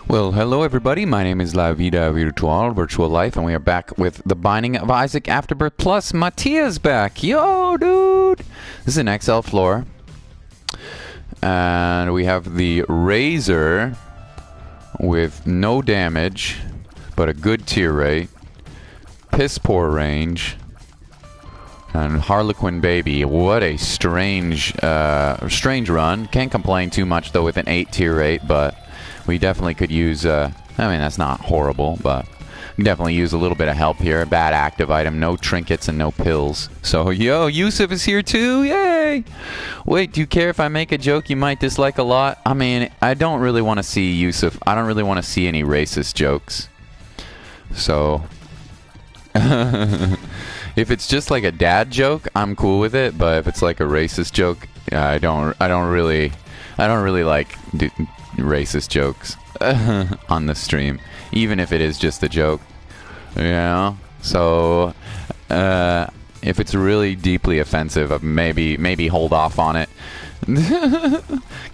Well, hello everybody. My name is La Vida Virtual, Virtual Life, and we are back with The Binding of Isaac Afterbirth Plus. Mattia's back. Yo, dude! This is an XL floor. And we have the Razor with no damage, but a good tier rate. Piss poor range. And Harlequin Baby. What a strange run. Can't complain too much, though, with an 8 tier rate, but we definitely could use, I mean, that's not horrible, but we definitely use a little bit of help here. Bad active item, no trinkets and no pills. So, yo, Yusuf is here too, yay! Wait, do you care if I make a joke you might dislike a lot? I mean, I don't really want to see Yusuf. I don't really want to see any racist jokes. So, if it's just like a dad joke, I'm cool with it, but if it's like a racist joke, I don't really like racist jokes on the stream, even if it is just a joke, you know. So if it's really deeply offensive, maybe hold off on it.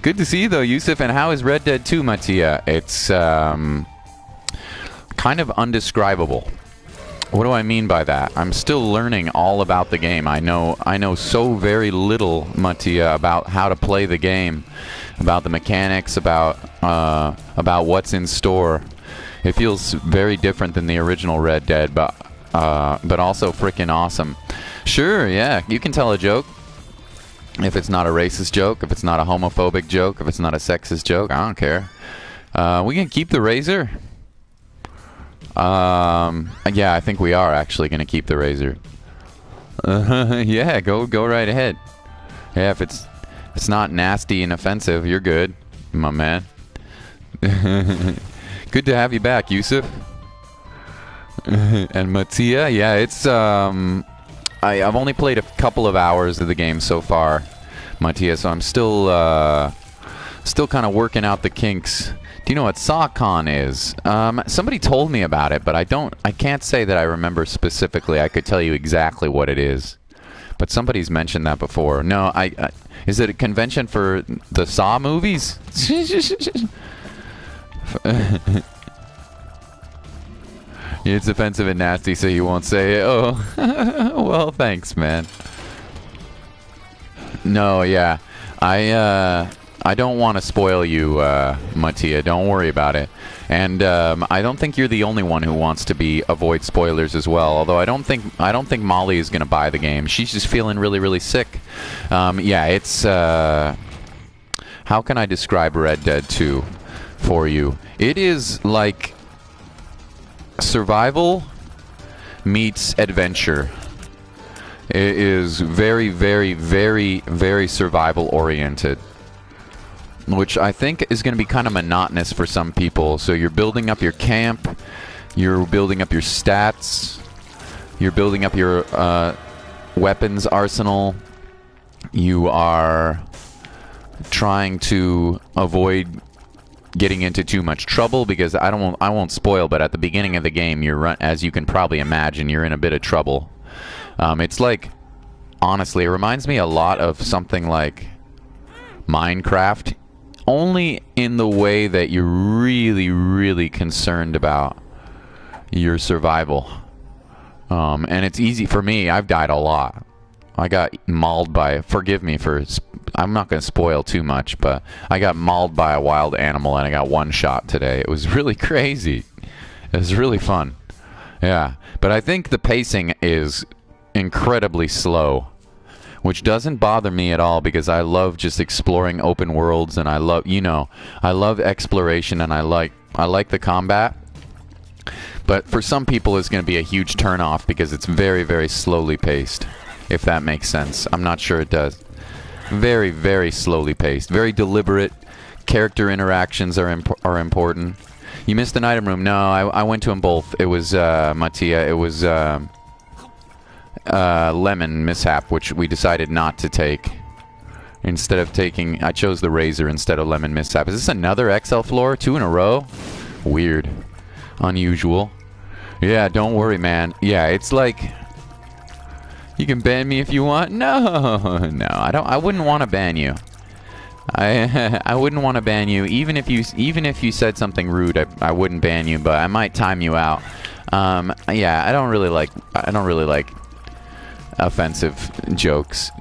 Good to see you though, Yusuf. And how is Red Dead 2, Mattia? It's kind of undescribable. What do I mean by that? I'm still learning all about the game. I know so very little, Mattia, about how to play the game, about the mechanics, about what's in store. It feels very different than the original Red Dead, but also freaking awesome. Sure, yeah, you can tell a joke. If it's not a racist joke, if it's not a homophobic joke, if it's not a sexist joke, I don't care. We can keep the Razor. Yeah, I think we are actually going to keep the Razor. Yeah, go right ahead. Yeah, if it's not nasty and offensive, you're good, my man. Good to have you back, Yusuf. And Mattia, yeah, it's I've only played a couple of hours of the game so far, Mattia, so I'm still kind of working out the kinks. Do you know what SawCon is? Somebody told me about it, but I can't say that I remember specifically. I could tell you exactly what it is, but somebody's mentioned that before. No, is it a convention for the Saw movies? It's offensive and nasty, so you won't say it. Oh, well, thanks, man. No, yeah, I don't want to spoil you, Mattia. Don't worry about it. And I don't think you're the only one who wants to avoid spoilers as well. Although I don't think Molly is going to buy the game. She's just feeling really, really sick. Yeah, it's how can I describe Red Dead 2 for you? It is like survival meets adventure. It is very, very, very, very survival oriented, which I think is going to be kind of monotonous for some people. So you're building up your camp, you're building up your stats, you're building up your weapons arsenal, you are trying to avoid getting into too much trouble, because I won't spoil, but at the beginning of the game, as you can probably imagine, you're in a bit of trouble. It's like, honestly, it reminds me a lot of something like Minecraft, only in the way that you're really, really concerned about your survival. And it's easy for me. I've died a lot. I got mauled by, forgive me for, I'm not going to spoil too much, but I got mauled by a wild animal and I got one shot today. It was really crazy. It was really fun. Yeah. But I think the pacing is incredibly slow, which doesn't bother me at all, because I love just exploring open worlds, and I love exploration, and I like the combat. But for some people, it's going to be a huge turnoff because it's very, very slowly paced, if that makes sense. I'm not sure it does. Very, very slowly paced, very deliberate. Character interactions are important. You missed an item room. No, I went to them both. It was Mattia. It was Lemon Mishap, which we decided not to take. Instead of taking, I chose the Razor instead of Lemon Mishap. Is this another XL floor? 2 in a row? Weird. Unusual. Yeah, don't worry, man. Yeah, it's like, you can ban me if you want. No, I wouldn't want to ban you. I wouldn't want to ban you, even if you said something rude. I wouldn't ban you, but I might time you out. Yeah, I don't really like offensive jokes.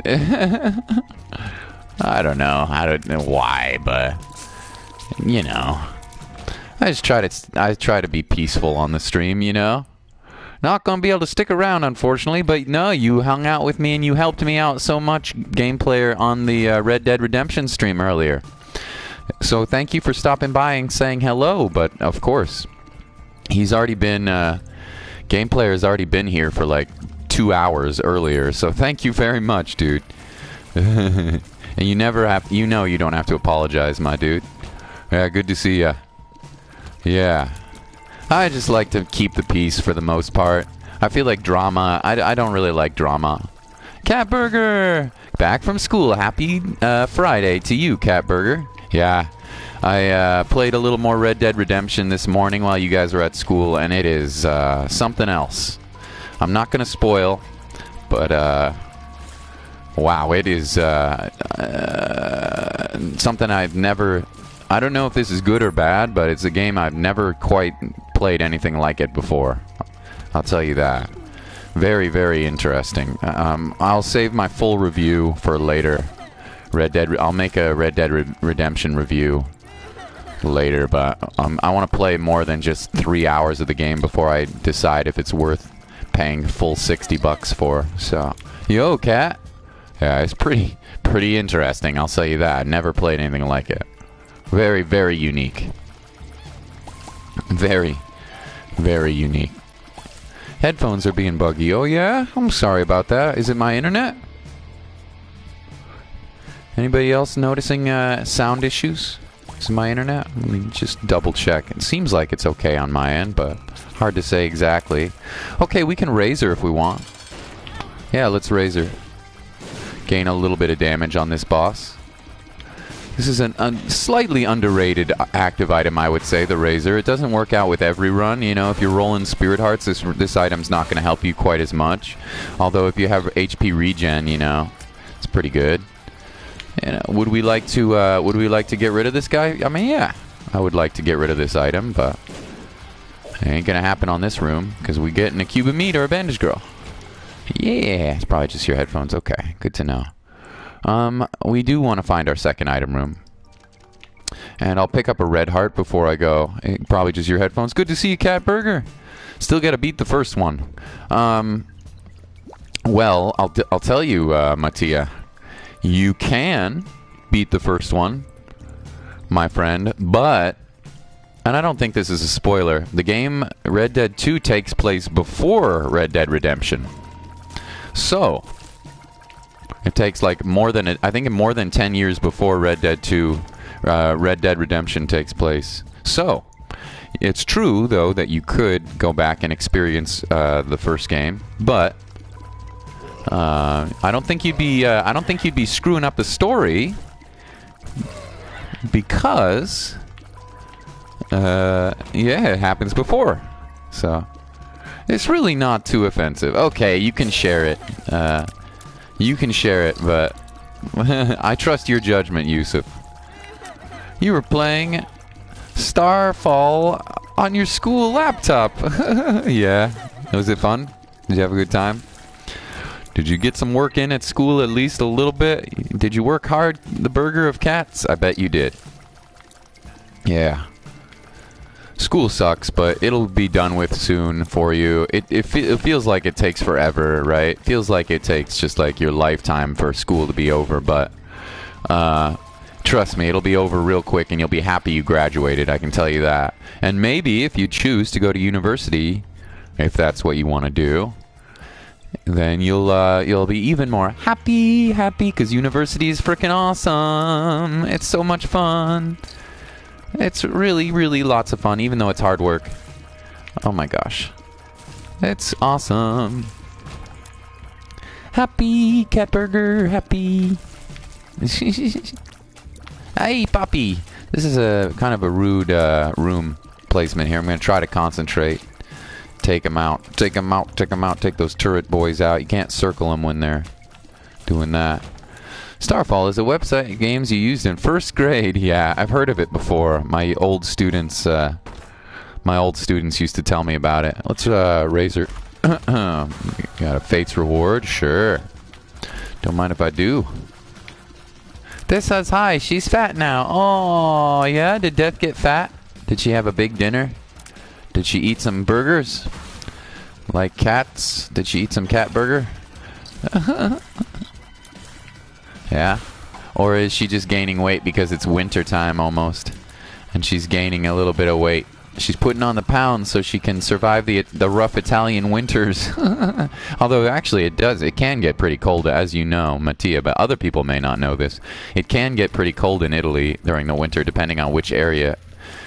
I don't know why, but you know, I try to be peaceful on the stream, you know. Not gonna be able to stick around, unfortunately, but no, you hung out with me and you helped me out so much, gameplayer, on the Red Dead Redemption stream earlier. So thank you for stopping by and saying hello. But of course, he's already been gameplayer has already been here for like 2 hours earlier. So thank you very much, dude. And you never have, you don't have to apologize, my dude. Yeah, good to see ya. Yeah. I just like to keep the peace for the most part. I feel like drama. I don't really like drama. Catburger! Back from school. Happy Friday to you, Catburger. Yeah. I played a little more Red Dead Redemption this morning while you guys were at school, and it is something else. I'm not going to spoil, but wow, it is something I've never... I don't know if this is good or bad, but it's a game I've never quite played anything like it before. I'll tell you that. Very, very interesting. I'll save my full review for later. I'll make a Red Dead Redemption review later, but I want to play more than just 3 hours of the game before I decide if it's worth paying full $60 for. So, yo, cat. Yeah, it's pretty interesting. I'll tell you that. I've never played anything like it. Very, very unique. Very, very unique. Headphones are being buggy. Oh, yeah? I'm sorry about that. Is it my internet? Anybody else noticing sound issues? Is it my internet? Let me just double check. It seems like it's okay on my end, but hard to say exactly. Okay, we can raise her if we want. Yeah, let's raise her. Gain a little bit of damage on this boss. This is a slightly underrated active item, I would say, the Razor. It doesn't work out with every run. You know, if you're rolling Spirit Hearts, this item's not going to help you quite as much. Although if you have HP regen, you know, it's pretty good. And would we like to get rid of this guy? I mean, yeah, I would like to get rid of this item, but it ain't going to happen on this room because we getting a cube of meat or a bandage girl. Yeah, it's probably just your headphones. Okay, good to know. We do want to find our second item room. And I'll pick up a red heart before I go. Probably just your headphones. Good to see you, Catburger. Still got to beat the first one. Well, I'll tell you, Mattia. You can beat the first one, my friend, but... And I don't think this is a spoiler. The game Red Dead 2 takes place before Red Dead Redemption. So... It takes like more than 10 years before Red Dead 2, Red Dead Redemption takes place. So, it's true though that you could go back and experience the first game, but I don't think you'd be screwing up the story because yeah, it happens before. So, it's really not too offensive. Okay, you can share it. You can share it, but I trust your judgment, Yusuf. You were playing Starfall on your school laptop. Yeah. Was it fun? Did you have a good time? Did you get some work in at school at least a little bit? Did you work hard, the burger of cats? I bet you did. Yeah. School sucks, but it'll be done with soon for you. It feels like it takes forever, right? It feels like it takes just like your lifetime for school to be over, but trust me, it'll be over real quick and you'll be happy you graduated, I can tell you that. And maybe if you choose to go to university, if that's what you want to do, then you'll be even more happy because university is freaking awesome. It's so much fun. It's really, really lots of fun, even though it's hard work. Oh my gosh. It's awesome. Happy, Catburger, happy. Hey, Poppy. This is a kind of a rude room placement here. I'm going to try to concentrate. Take them out. Take them out. Take them out. Take those turret boys out. You can't circle them when they're doing that. Starfall is a website games you used in first grade. Yeah, I've heard of it before. My old students used to tell me about it. Let's Razor. Got a Fate's Reward? Sure. Don't mind if I do. This says hi. She's fat now. Oh, yeah? Did Death get fat? Did she have a big dinner? Did she eat some burgers? Like cats? Did she eat some cat burger? Yeah? Or is she just gaining weight because it's winter time almost? And she's gaining a little bit of weight. She's putting on the pounds so she can survive the rough Italian winters. Although, actually, it can get pretty cold, as you know, Mattia, but other people may not know this. It can get pretty cold in Italy during the winter, depending on which area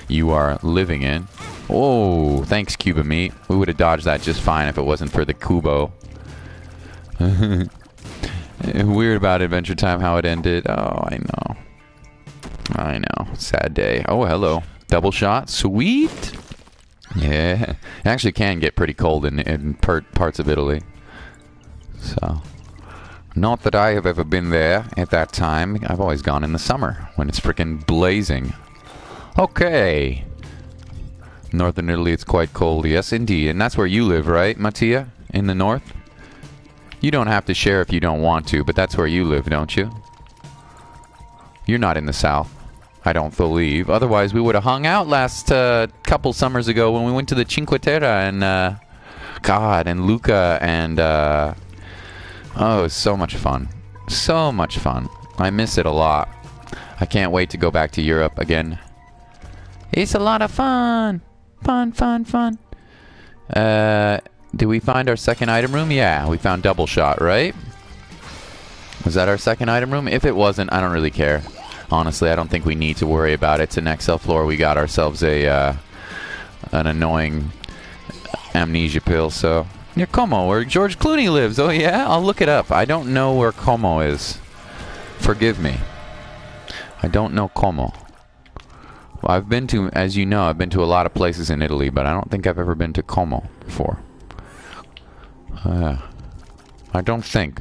you are living in. Oh, thanks, Cuba Meat. We would have dodged that just fine if it wasn't for the Kubo. Weird about Adventure Time, how it ended. Oh, I know. Sad day. Oh, hello. Double shot. Sweet. Yeah. It actually can get pretty cold in parts of Italy. So. Not that I have ever been there at that time. I've always gone in the summer when it's freaking blazing. Okay. Northern Italy, it's quite cold. Yes, indeed. And that's where you live, right, Mattia? In the north? You don't have to share if you don't want to, but that's where you live, don't you? You're not in the south. I don't believe. Otherwise, we would have hung out last couple summers ago when we went to the Cinque Terre and and Lucca and oh, it was so much fun. So much fun. I miss it a lot. I can't wait to go back to Europe again. It's a lot of fun. Fun. Did we find our second item room? Yeah, we found Double Shot, right? Was that our second item room? If it wasn't, I don't really care. Honestly, I don't think we need to worry about it. It's an XL floor. We got ourselves an annoying amnesia pill, so... Near Como, where George Clooney lives. Oh, yeah? I'll look it up. I don't know where Como is. Forgive me. I don't know Como. Well, I've been to, as you know, I've been to a lot of places in Italy, but I don't think I've ever been to Como before. I don't think.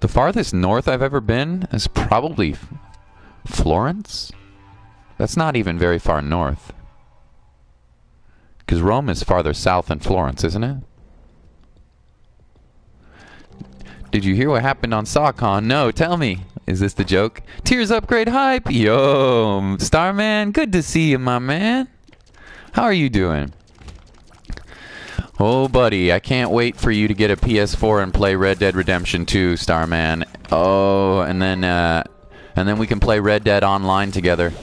The farthest north I've ever been is probably Florence? That's not even very far north. Because Rome is farther south than Florence, isn't it? Did you hear what happened on SawCon? No, tell me. Is this the joke? Tears upgrade hype. Yo, Starman, good to see you, my man. How are you doing? Oh, buddy, I can't wait for you to get a PS4 and play Red Dead Redemption 2, Starman. Oh, and then we can play Red Dead Online together.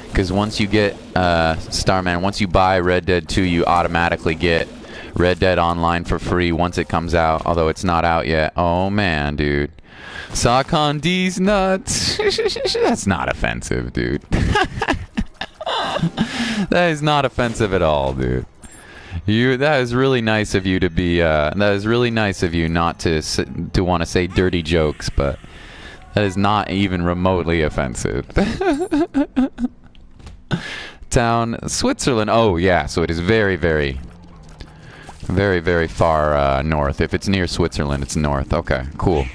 Because once you get, Starman, once you buy Red Dead 2, you automatically get Red Dead Online for free once it comes out, although it's not out yet. Oh, man, dude. SawCon D's nuts. That's not offensive, dude. That is not offensive at all, dude. That is really nice of you to be, that is really nice of you not to want to say dirty jokes, but that is not even remotely offensive. Town, Switzerland. Oh, yeah, so it is very, very, very, very far north. If it's near Switzerland, it's north. Okay, cool.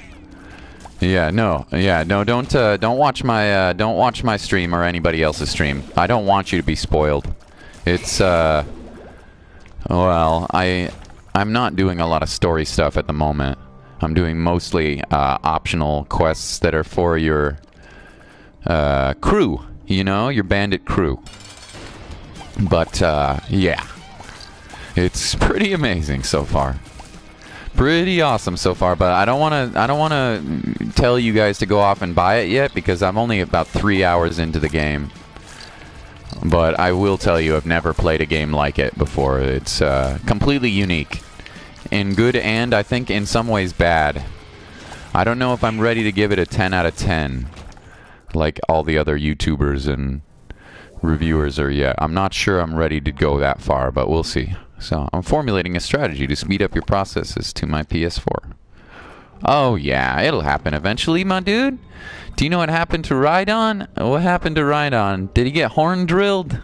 No, don't watch my stream or anybody else's stream. I don't want you to be spoiled. It's, well, I'm not doing a lot of story stuff at the moment. I'm doing mostly optional quests that are for your crew, you know, your bandit crew. But yeah, it's pretty amazing so far. Pretty awesome so far, but I don't want to tell you guys to go off and buy it yet because I'm only about 3 hours into the game. But I will tell you, I've never played a game like it before. It's completely unique. In good and, I think, in some ways bad. I don't know if I'm ready to give it a 10 out of 10. Like all the other YouTubers and reviewers are yet. I'm not sure I'm ready to go that far, but we'll see. So, I'm formulating a strategy to speed up your processes to my PS4. Oh, yeah, it'll happen eventually, my dude. Do you know what happened to Rhydon? What happened to Rhydon? Did he get horn drilled?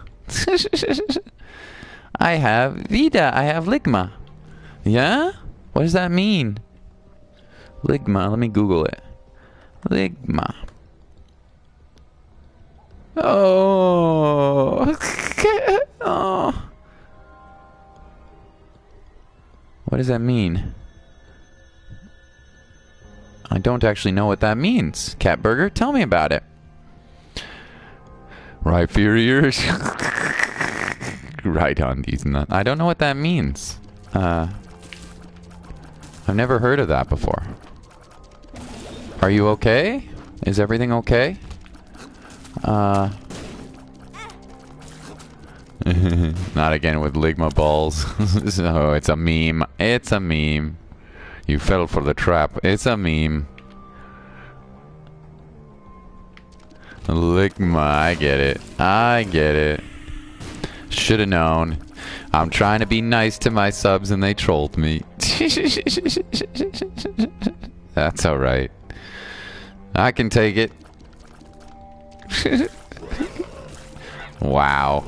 I have Vida. I have Ligma. Yeah? What does that mean? Ligma. Let me Google it. Ligma. Oh. Oh. What does that mean? I don't actually know what that means. Catburger, tell me about it. Right for your ears. Right on these nuts. I don't know what that means. I've never heard of that before. Are you okay? Is everything okay? Not again with Ligma balls. So it's a meme. It's a meme. You fell for the trap. It's a meme. Ligma, I get it. I get it. Should've known. I'm trying to be nice to my subs and they trolled me. That's alright. I can take it. Wow.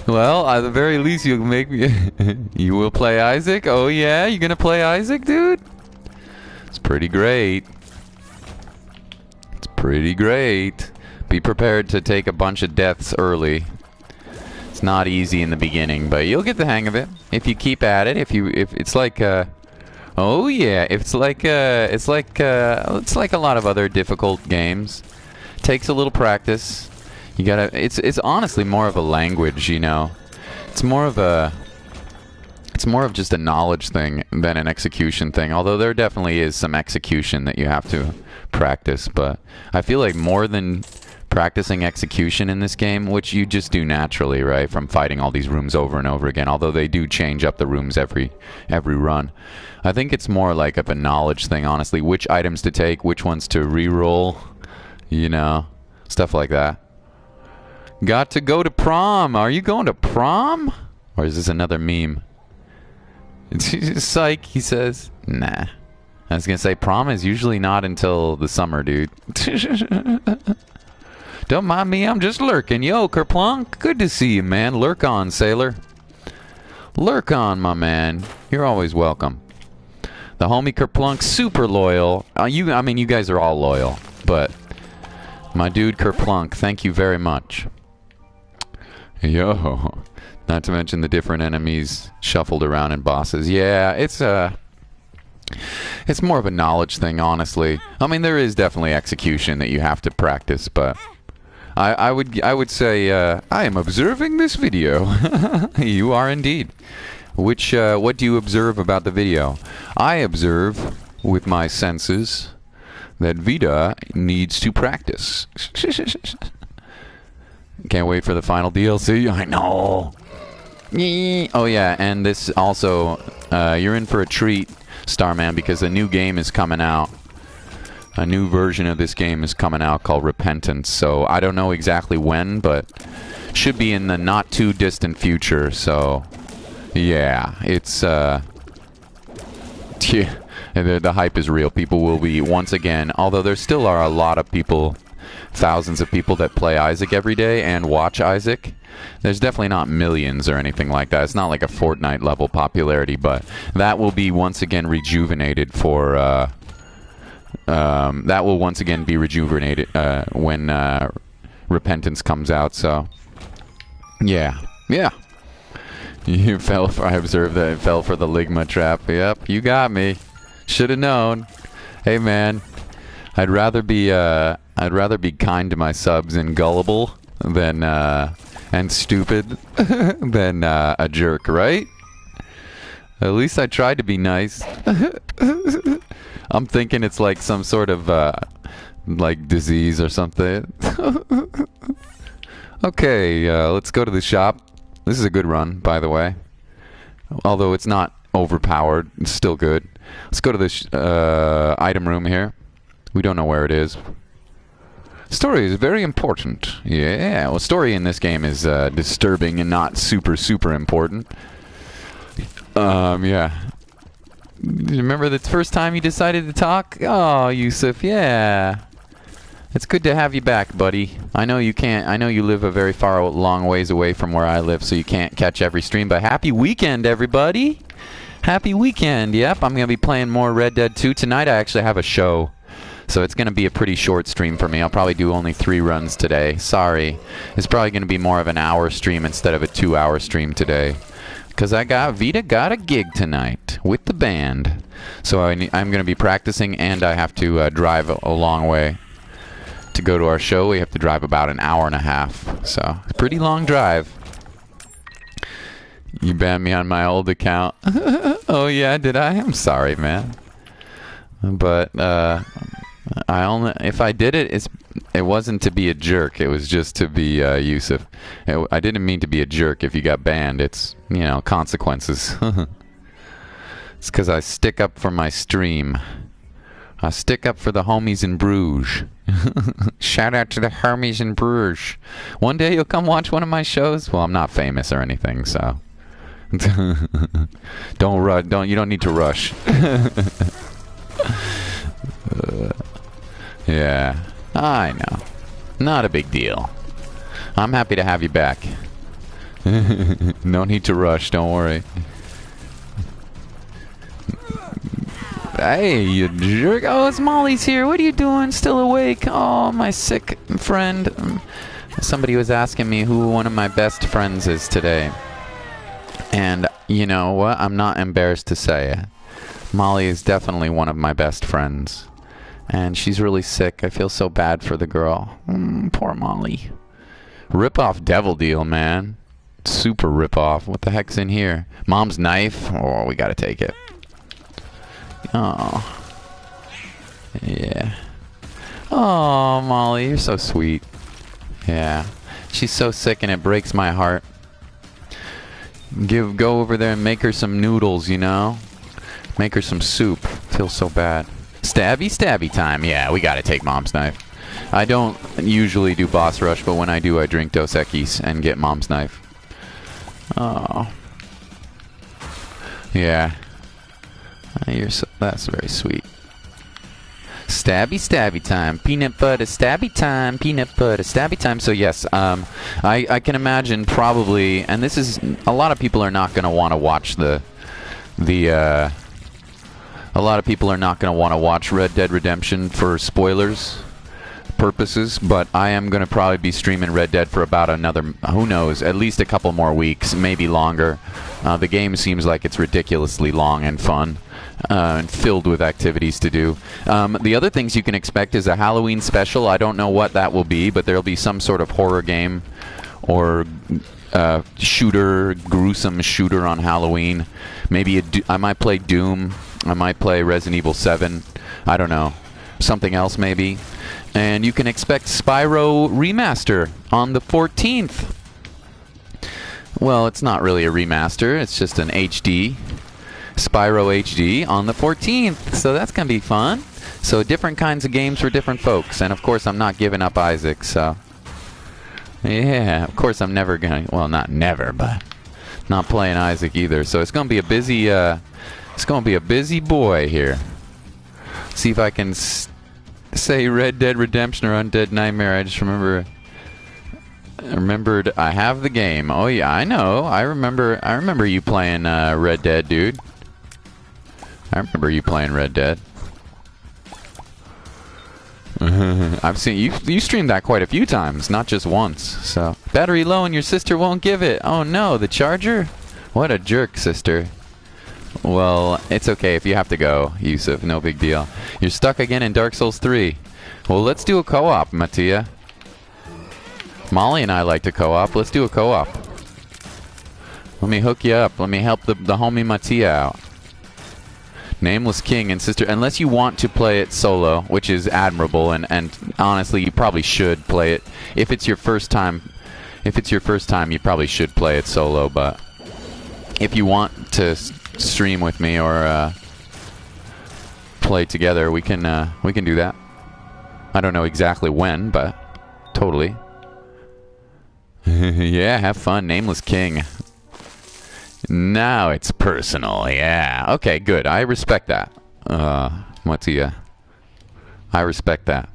Well, at the very least, you'll make me... You will play Isaac? Oh yeah? You gonna play Isaac, dude? It's pretty great. It's pretty great. Be prepared to take a bunch of deaths early. It's not easy in the beginning, but you'll get the hang of it if you keep at it. If it's like oh yeah, it's like a lot of other difficult games. Takes a little practice. You gotta. It's honestly more of a language, you know. It's more of just a knowledge thing than an execution thing. Although there definitely is some execution that you have to practice, but I feel like more than practicing execution in this game, which you just do naturally, right, from fighting all these rooms over and over again, although they do change up the rooms every run. I think it's more like of a knowledge thing, honestly, which items to take, which ones to re-roll, you know, stuff like that. Got to go to prom. Are you going to prom? Or is this another meme? Psych, he says. Nah. I was gonna say, prom is usually not until the summer, dude. Don't mind me, I'm just lurking. Yo, Kerplunk, good to see you, man. Lurk on, sailor. Lurk on, my man. You're always welcome. The homie Kerplunk, super loyal. I mean, you guys are all loyal, but my dude Kerplunk, thank you very much. Yo. Not to mention the different enemies shuffled around in bosses. Yeah, it's more of a knowledge thing, honestly. I mean, there is definitely execution that you have to practice, but I would say I am observing this video. You are indeed. What do you observe about the video? I observe with my senses that Vita needs to practice. Can't wait for the final DLC. I know. Oh yeah, and this also, you're in for a treat, Starman, because a new game is coming out. A new version of this game is coming out called Repentance. So I don't know exactly when, but should be in the not too distant future. So yeah, it's yeah, the hype is real. People will be once again, although there still are a lot of people, thousands of people that play Isaac every day and watch Isaac. There's definitely not millions or anything like that. It's not like a Fortnite level popularity, but that will be once again rejuvenated for that will once again be rejuvenated when Repentance comes out. So yeah, you fell for, I observed that it fell for the Ligma trap. Yep, you got me. Should have known. Hey man, I'd rather be kind to my subs and gullible than and stupid than a jerk, right? At least I tried to be nice. I'm thinking it's like some sort of like disease or something. Okay, let's go to the shop. This is a good run, by the way. Although it's not overpowered, it's still good. Let's go to the item room here. We don't know where it is. Story is very important. Yeah, well, story in this game is disturbing and not super important. Yeah. Remember the first time you decided to talk? Oh, Yusuf, yeah. It's good to have you back, buddy. I know you can't. I know you live a very long ways away from where I live, so you can't catch every stream. But happy weekend, everybody! Happy weekend. Yep, I'm going to be playing more Red Dead 2 tonight. I actually have a show, so it's going to be a pretty short stream for me. I'll probably do only 3 runs today. Sorry. It's probably going to be more of an hour stream instead of a 2-hour stream today. Because Vita got a gig tonight with the band. So I'm going to be practicing, and I have to drive a long way. To go to our show, we have to drive about an hour and a half. So, it's a pretty long drive. You banned me on my old account. Oh yeah, did I? I'm sorry, man. But if I did it, it wasn't to be a jerk. It was just to be Yusuf. I didn't mean to be a jerk. If you got banned, it's, you know, consequences. It's because I stick up for my stream. I stick up for the homies in Bruges. Shout out to the homies in Bruges. One day you'll come watch one of my shows. Well, I'm not famous or anything, so. Don't rush. You don't need to rush. Yeah, I know. Not a big deal. I'm happy to have you back. No need to rush. Don't worry. Hey, you jerk. Oh, it's Molly's here. What are you doing? Still awake? Oh, my sick friend. Somebody was asking me who one of my best friends is today. And you know what? I'm not embarrassed to say it. Molly is definitely one of my best friends. And she's really sick. I feel so bad for the girl. Poor Molly. Rip-off devil deal, man. Super rip-off. What the heck's in here? Mom's knife? Oh, we gotta take it. Oh. Yeah. Oh, Molly, you're so sweet. Yeah. She's so sick and it breaks my heart. Go over there and make her some noodles, you know? Make her some soup. Feels so bad. Stabby time. Yeah, we gotta take Mom's knife. I don't usually do boss rush, but when I do, I drink Dos Equis and get Mom's knife. Oh. Yeah. That's very sweet. Stabby time. Peanut butter stabby time. Peanut butter stabby time. So yes, I can imagine probably, and this is, a lot of people are not going to want to watch a lot of people are not going to want to watch Red Dead Redemption for spoilers purposes, but I am going to probably be streaming Red Dead for about another, who knows, at least a couple more weeks, maybe longer. The game seems like it's ridiculously long and fun. And filled with activities to do. The other things you can expect is a Halloween special. I don't know what that will be, but there'll be some sort of horror game or gruesome shooter on Halloween. Maybe I might play Doom. I might play Resident Evil 7. I don't know. Something else maybe. And you can expect Spyro Remaster on the 14th. Well, it's not really a remaster. It's just an HD. Spyro HD on the 14th, so that's gonna be fun. So different kinds of games for different folks, and of course I'm not giving up Isaac, so yeah, of course I'm never gonna, well, not never, but not playing Isaac either. So it's gonna be a busy boy here. See if I can say Red Dead Redemption or Undead Nightmare. I just remembered I have the game. Oh yeah, I know. I remember you playing Red Dead, dude. I remember you playing Red Dead. I've seen you streamed that quite a few times, not just once. So battery low and your sister won't give it. Oh no, the charger? What a jerk, sister. Well, it's okay if you have to go, Yusuf. No big deal. You're stuck again in Dark Souls 3. Well, let's do a co-op, Mattia. Molly and I like to co-op. Let's do a co-op. Let me hook you up. Let me help the homie Mattia out. Nameless King and Sister, unless you want to play it solo, which is admirable, and honestly, you probably should play it. If it's your first time, you probably should play it solo, but if you want to stream with me or play together, we can do that. I don't know exactly when, but totally. Yeah, have fun, Nameless King. Now it's personal, yeah. Okay, good. I respect that. Mattia. I respect that.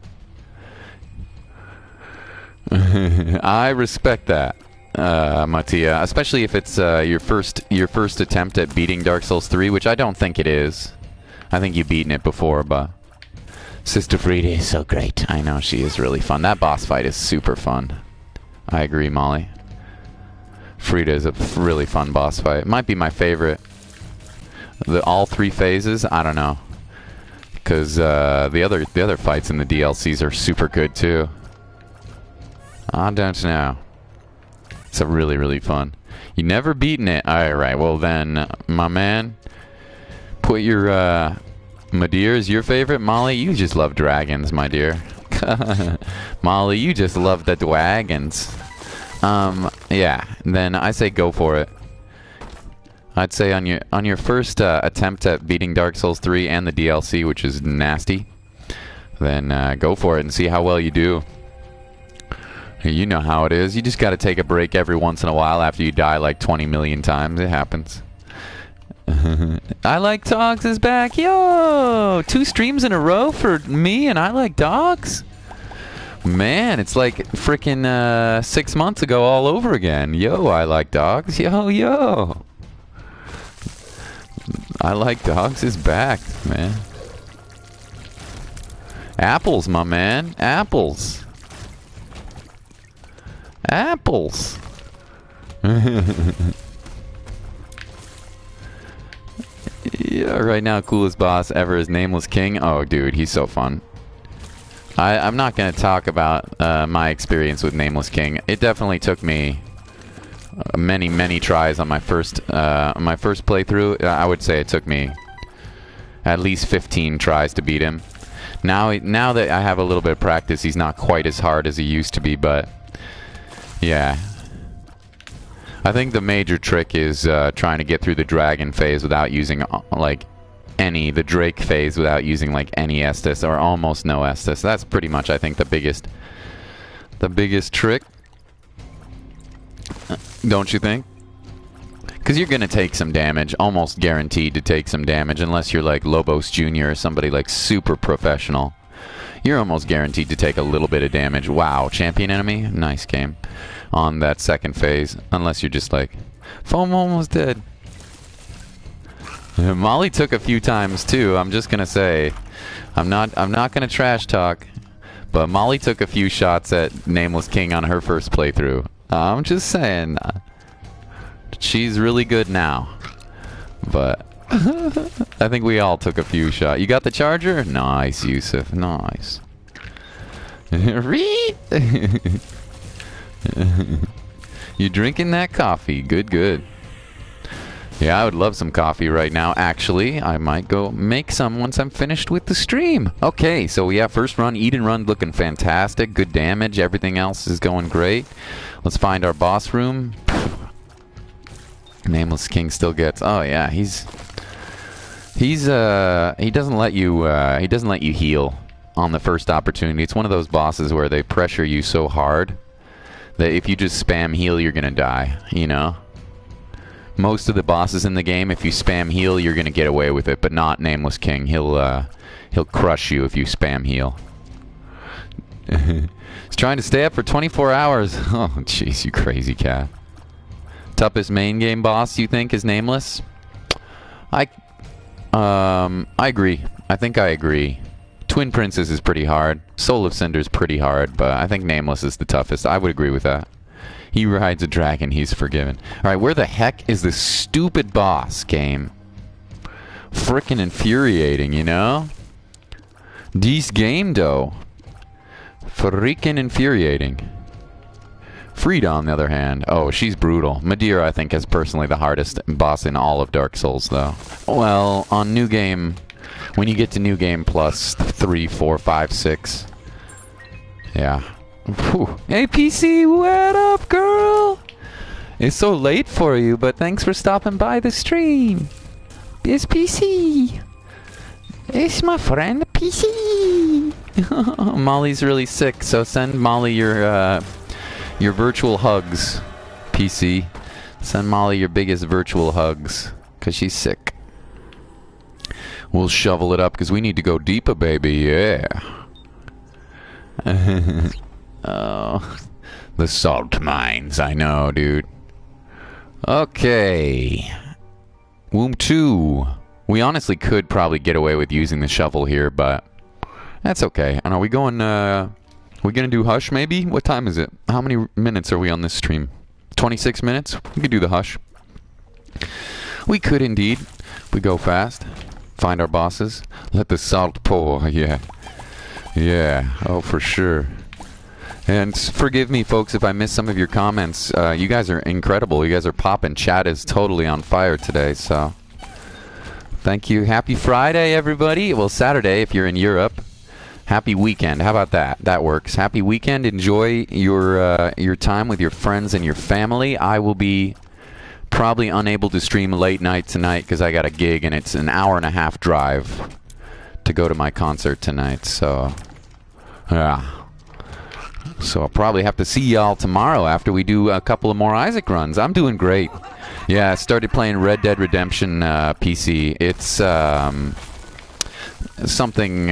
I respect that. Mattia, especially if it's your first attempt at beating Dark Souls 3, which I don't think it is. I think you've beaten it before, but Sister Frida is so great. I know, she is really fun. That boss fight is super fun. I agree, Molly. Frida is a really fun boss fight. It might be my favorite. All 3 phases, I don't know, because the other fights in the DLCs are super good too. I don't know. It's a really fun. You never beaten it. Alright, well then, my man, put your, Madeir is your favorite? Molly, you just love dragons, my dear. Molly, you just love the dragons. Yeah, then I say go for it. I'd say on your first attempt at beating Dark Souls 3 and the DLC, which is nasty, then go for it and see how well you do. You know how it is. You just got to take a break every once in a while after you die like 20 million times. It happens. I Like Dogs is back. Yo! 2 streams in a row for me and I Like Dogs? Man, it's like freaking 6 months ago all over again. Yo, I Like Dogs. Yo. I Like Dogs is back, man. Apples, my man. Apples. Apples. Yeah, right now, coolest boss ever is Nameless King. Oh, dude, he's so fun. I'm not going to talk about my experience with Nameless King. It definitely took me many tries on my first playthrough. I would say it took me at least 15 tries to beat him. Now that I have a little bit of practice, he's not quite as hard as he used to be, but yeah. I think the major trick is trying to get through the dragon phase without using the Drake phase without using like any Estus or almost no Estus. That's pretty much, I think, the biggest trick. Don't you think? Because you're gonna take some damage, almost guaranteed to take some damage, unless you're like Lobos Jr. or somebody like super professional. You're almost guaranteed to take a little bit of damage. Wow, champion enemy, nice game. On that second phase, unless you're just like, foam almost dead. Molly took a few times too. I'm just gonna say, I'm not gonna trash talk, but Molly took a few shots at Nameless King on her first playthrough. I'm just saying, she's really good now, but I think we all took a few shots. You got the charger? Nice, Yusuf. Nice. Read. You drinking that coffee? Good. Yeah, I would love some coffee right now. Actually, I might go make some once I'm finished with the stream. Okay, so yeah, first run, Eden run looking fantastic. Good damage. Everything else is going great. Let's find our boss room. Nameless King still gets. Oh yeah, he doesn't let you heal on the first opportunity. It's one of those bosses where they pressure you so hard that if you just spam heal, you're gonna die, you know? Most of the bosses in the game, if you spam heal, you're gonna get away with it, but not Nameless King. He'll crush you if you spam heal. He's trying to stay up for 24 hours. Oh, jeez, you crazy cat. Toughest main game boss you think is Nameless? I agree. I think I agree. Twin Princess is pretty hard. Soul of Cinder is pretty hard, but I think Nameless is the toughest. I would agree with that. He rides a dragon, he's forgiven. Alright, where the heck is this stupid boss game? Frickin' infuriating, you know? This game, though. Freaking infuriating. Frida, on the other hand. Oh, she's brutal. Madeir, I think, is personally the hardest boss in all of Dark Souls, though. Well, on New Game, when you get to New Game plus 3, 4, 5, 6. Yeah. Whew. Hey, PC, what up, girl? It's so late for you, but thanks for stopping by the stream. It's PC. It's my friend, PC. Molly's really sick, so send Molly your virtual hugs, PC. Send Molly your biggest virtual hugs, because she's sick. We'll shovel it up, because we need to go deeper, baby, yeah. Oh, The salt mines, I know, dude. Okay. Womb 2. We honestly could probably get away with using the shovel here, but that's okay. And are we going, we gonna do Hush, maybe? What time is it? How many minutes are we on this stream? 26 minutes? We could do the Hush. We could indeed. We go fast. Find our bosses. Let the salt pour. Yeah. Yeah. Oh, for sure. And forgive me, folks, if I missed some of your comments. You guys are incredible. You guys are popping. Chat is totally on fire today, so thank you. Happy Friday, everybody. Well, Saturday if you're in Europe. Happy weekend. How about that? That works. Happy weekend. Enjoy your time with your friends and your family. I will be probably unable to stream late night tonight because I got a gig and it's an hour-and-a-half drive to go to my concert tonight. So, yeah. So I'll probably have to see y'all tomorrow after we do a couple of more Isaac runs. I'm doing great. Yeah, I started playing Red Dead Redemption PC. It's something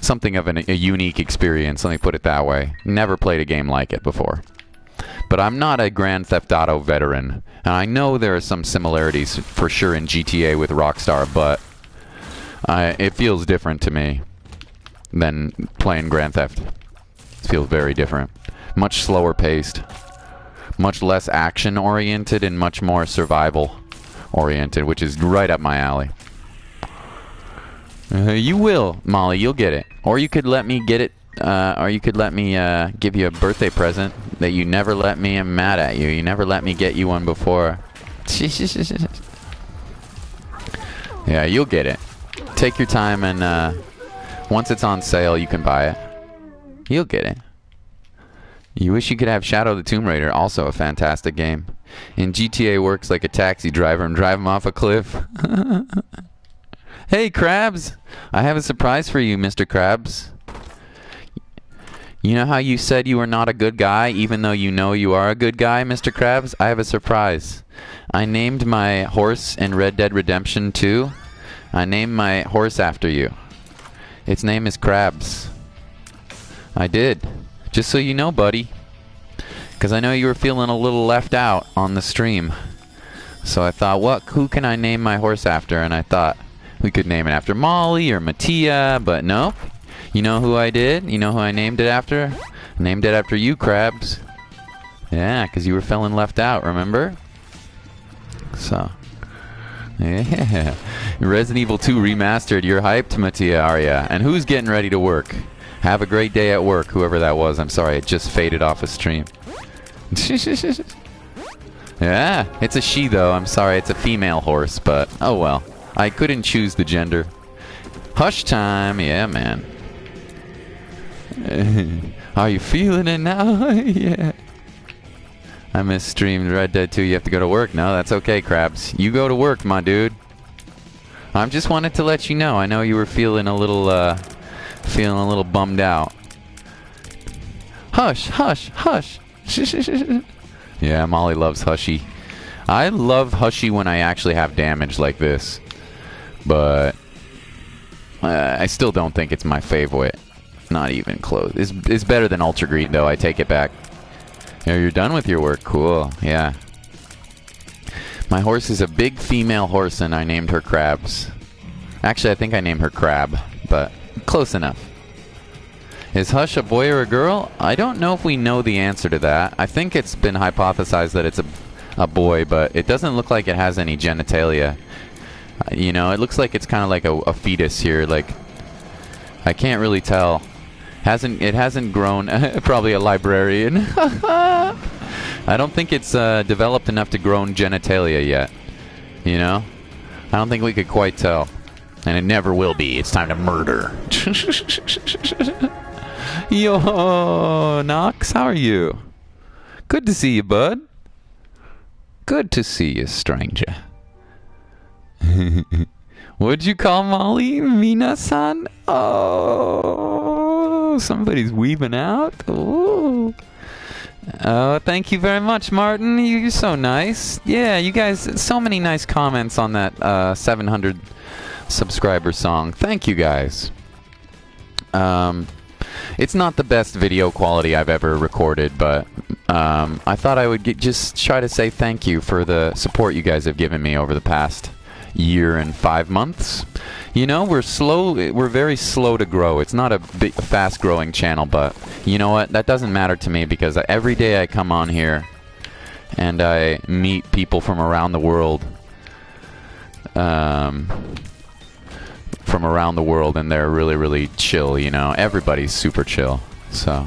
something of a unique experience, let me put it that way. Never played a game like it before. But I'm not a Grand Theft Auto veteran. And I know there are some similarities for sure in GTA with Rockstar, but it feels different to me than playing Grand Theft. It feels very different. Much slower paced. Much less action oriented and much more survival oriented, which is right up my alley. You will, Molly. You'll get it. Or you could let me get it. Or you could let me give you a birthday present that you never let me. I'm mad at you. You never let me get you one before. Yeah, you'll get it. Take your time and once it's on sale, you can buy it. You'll get it. You wish you could have Shadow the Tomb Raider, also a fantastic game. In GTA works like a taxi driver and drive him off a cliff. Hey, Krabs! I have a surprise for you, Mr. Krabs. You know how you said you were not a good guy, even though you know you are a good guy, Mr. Krabs? I have a surprise. I named my horse in Red Dead Redemption 2. I named my horse after you. Its name is Krabs. I did. Just so you know, buddy. Because I know you were feeling a little left out on the stream. So I thought, who can I name my horse after? And I thought we could name it after Molly or Mattia, but nope. You know who I did? You know who I named it after? I named it after you, Krabs. Yeah, because you were feeling left out, remember? So, yeah. Resident Evil 2 Remastered. You're hyped, Mattia, are ya? And who's getting ready to work? Have a great day at work, whoever that was. I'm sorry, it just faded off a stream. Yeah, it's a she, though. I'm sorry, it's a female horse, but oh well. I couldn't choose the gender. Hush time, yeah, man. Are you feeling it now? Yeah. I misstreamed Red Dead 2. You have to go to work. No, that's okay, Krabs. You go to work, my dude. I just wanted to let you know. I know you were feeling a little bummed out. Hush, hush, hush. Yeah, Molly loves Hushy. I love Hushy when I actually have damage like this. But I still don't think it's my favorite. Not even close. It's better than Ultra Greed, though. I take it back. Yeah, you're done with your work. Cool. Yeah. My horse is a big female horse, and I named her Krabs. Actually, I think I named her Crab, but close enough. Is Hush a boy or a girl? I don't know if we know the answer to that. I think it's been hypothesized that it's a boy, but it doesn't look like it has any genitalia. You know, it looks like it's kind of like a fetus here. Like, I can't really tell. It hasn't grown. Probably a librarian. I don't think it's developed enough to grow genitalia yet. You know? I don't think we could quite tell. And it never will be. It's time to murder. Yo, Knox, how are you? Good to see you, bud. Good to see you, stranger. What'd you call Molly? Mina-san? Oh, somebody's weaving out. Ooh. Oh, thank you very much, Martin. You're so nice. Yeah, you guys, so many nice comments on that 700 subscriber song. Thank you, guys. It's not the best video quality I've ever recorded, but I thought I would just try to say thank you for the support you guys have given me over the past year and 5 months. You know, we're very slow to grow. It's not a big, fast-growing channel, but you know what? That doesn't matter to me because every day I come on here and I meet people from around the world. And they're really, really chill, you know. Everybody's super chill. So,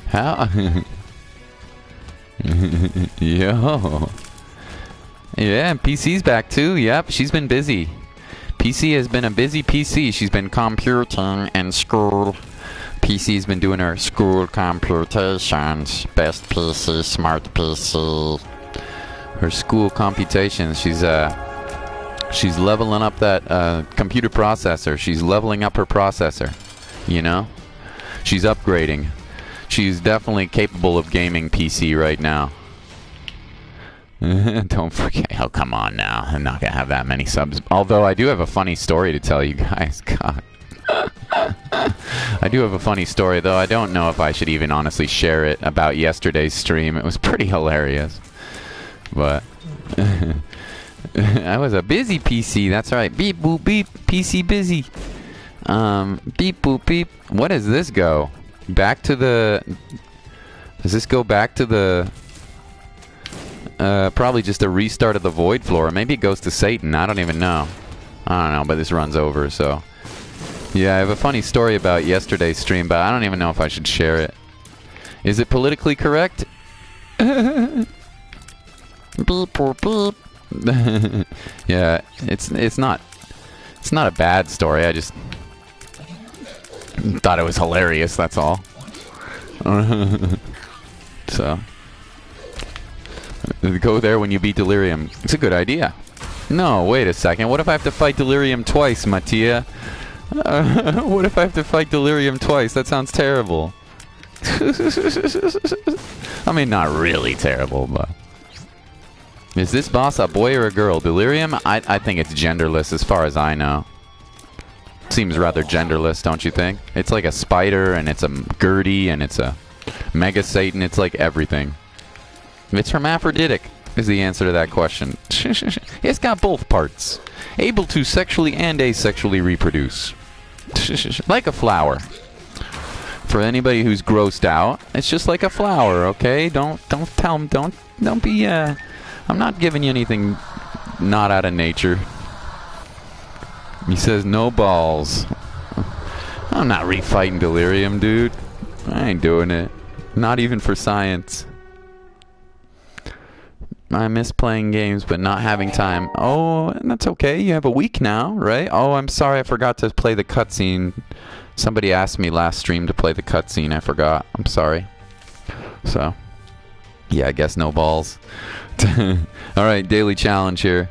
how? Yo. Yeah, PC's back too. Yep, she's been busy. PC has been a busy PC. She's been computing and school. PC's been doing her school computations. Best PC, smart PC. Her school computations. She's leveling up that computer processor. She's leveling up her processor. You know? She's upgrading. She's definitely capable of gaming PC right now. Don't forget. Oh, come on now. I'm not going to have that many subs. Although I do have a funny story to tell you guys. God. I do have a funny story, though I don't know if I should even honestly share it about yesterday's stream. It was pretty hilarious. But I was a busy PC. That's right. Beep, boop, beep. PC busy. Beep, boop, beep. What does this go? Back to the... Does this go back to the... probably just a restart of the void floor. Maybe it goes to Satan. I don't even know. I don't know, but this runs over, so... Yeah, I have a funny story about yesterday's stream, but I don't even know if I should share it. Is it politically correct? Beep, boop, beep. Yeah, it's not a bad story. I just thought it was hilarious, that's all. So... Go there when you beat Delirium. It's a good idea. No, wait a second. What if I have to fight Delirium twice, Mattia? What if I have to fight Delirium twice? That sounds terrible. I mean, not really terrible, but... Is this boss a boy or a girl? Delirium? I think it's genderless as far as I know. Seems rather genderless, don't you think? It's like a spider, and it's a Gertie, and it's a Mega Satan. It's like everything. It's hermaphroditic, is the answer to that question. It's got both parts. Able to sexually and asexually reproduce. Like a flower. For anybody who's grossed out, it's just like a flower, okay? Don't tell them, don't be, I'm not giving you anything not out of nature. He says no balls. I'm not refighting Delirium, dude. I ain't doing it. Not even for science. I miss playing games, but not having time. Oh, that's okay. You have a week now, right? Oh, I'm sorry. I forgot to play the cutscene. Somebody asked me last stream to play the cutscene. I forgot. I'm sorry. So, yeah, I guess no balls. All right, daily challenge here.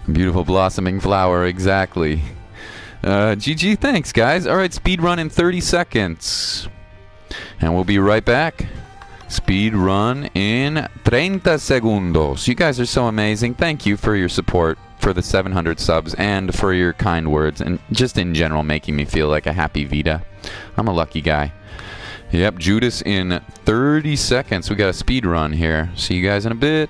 Beautiful blossoming flower, exactly. GG, thanks, guys. All right, speed run in 30 seconds. And we'll be right back. Speed run in 30 segundos. You guys are so amazing. Thank you for your support, for the 700 subs, and for your kind words, and just in general making me feel like a happy Vita. I'm a lucky guy. Yep, Judas in 30 seconds. We got a speed run here. See you guys in a bit.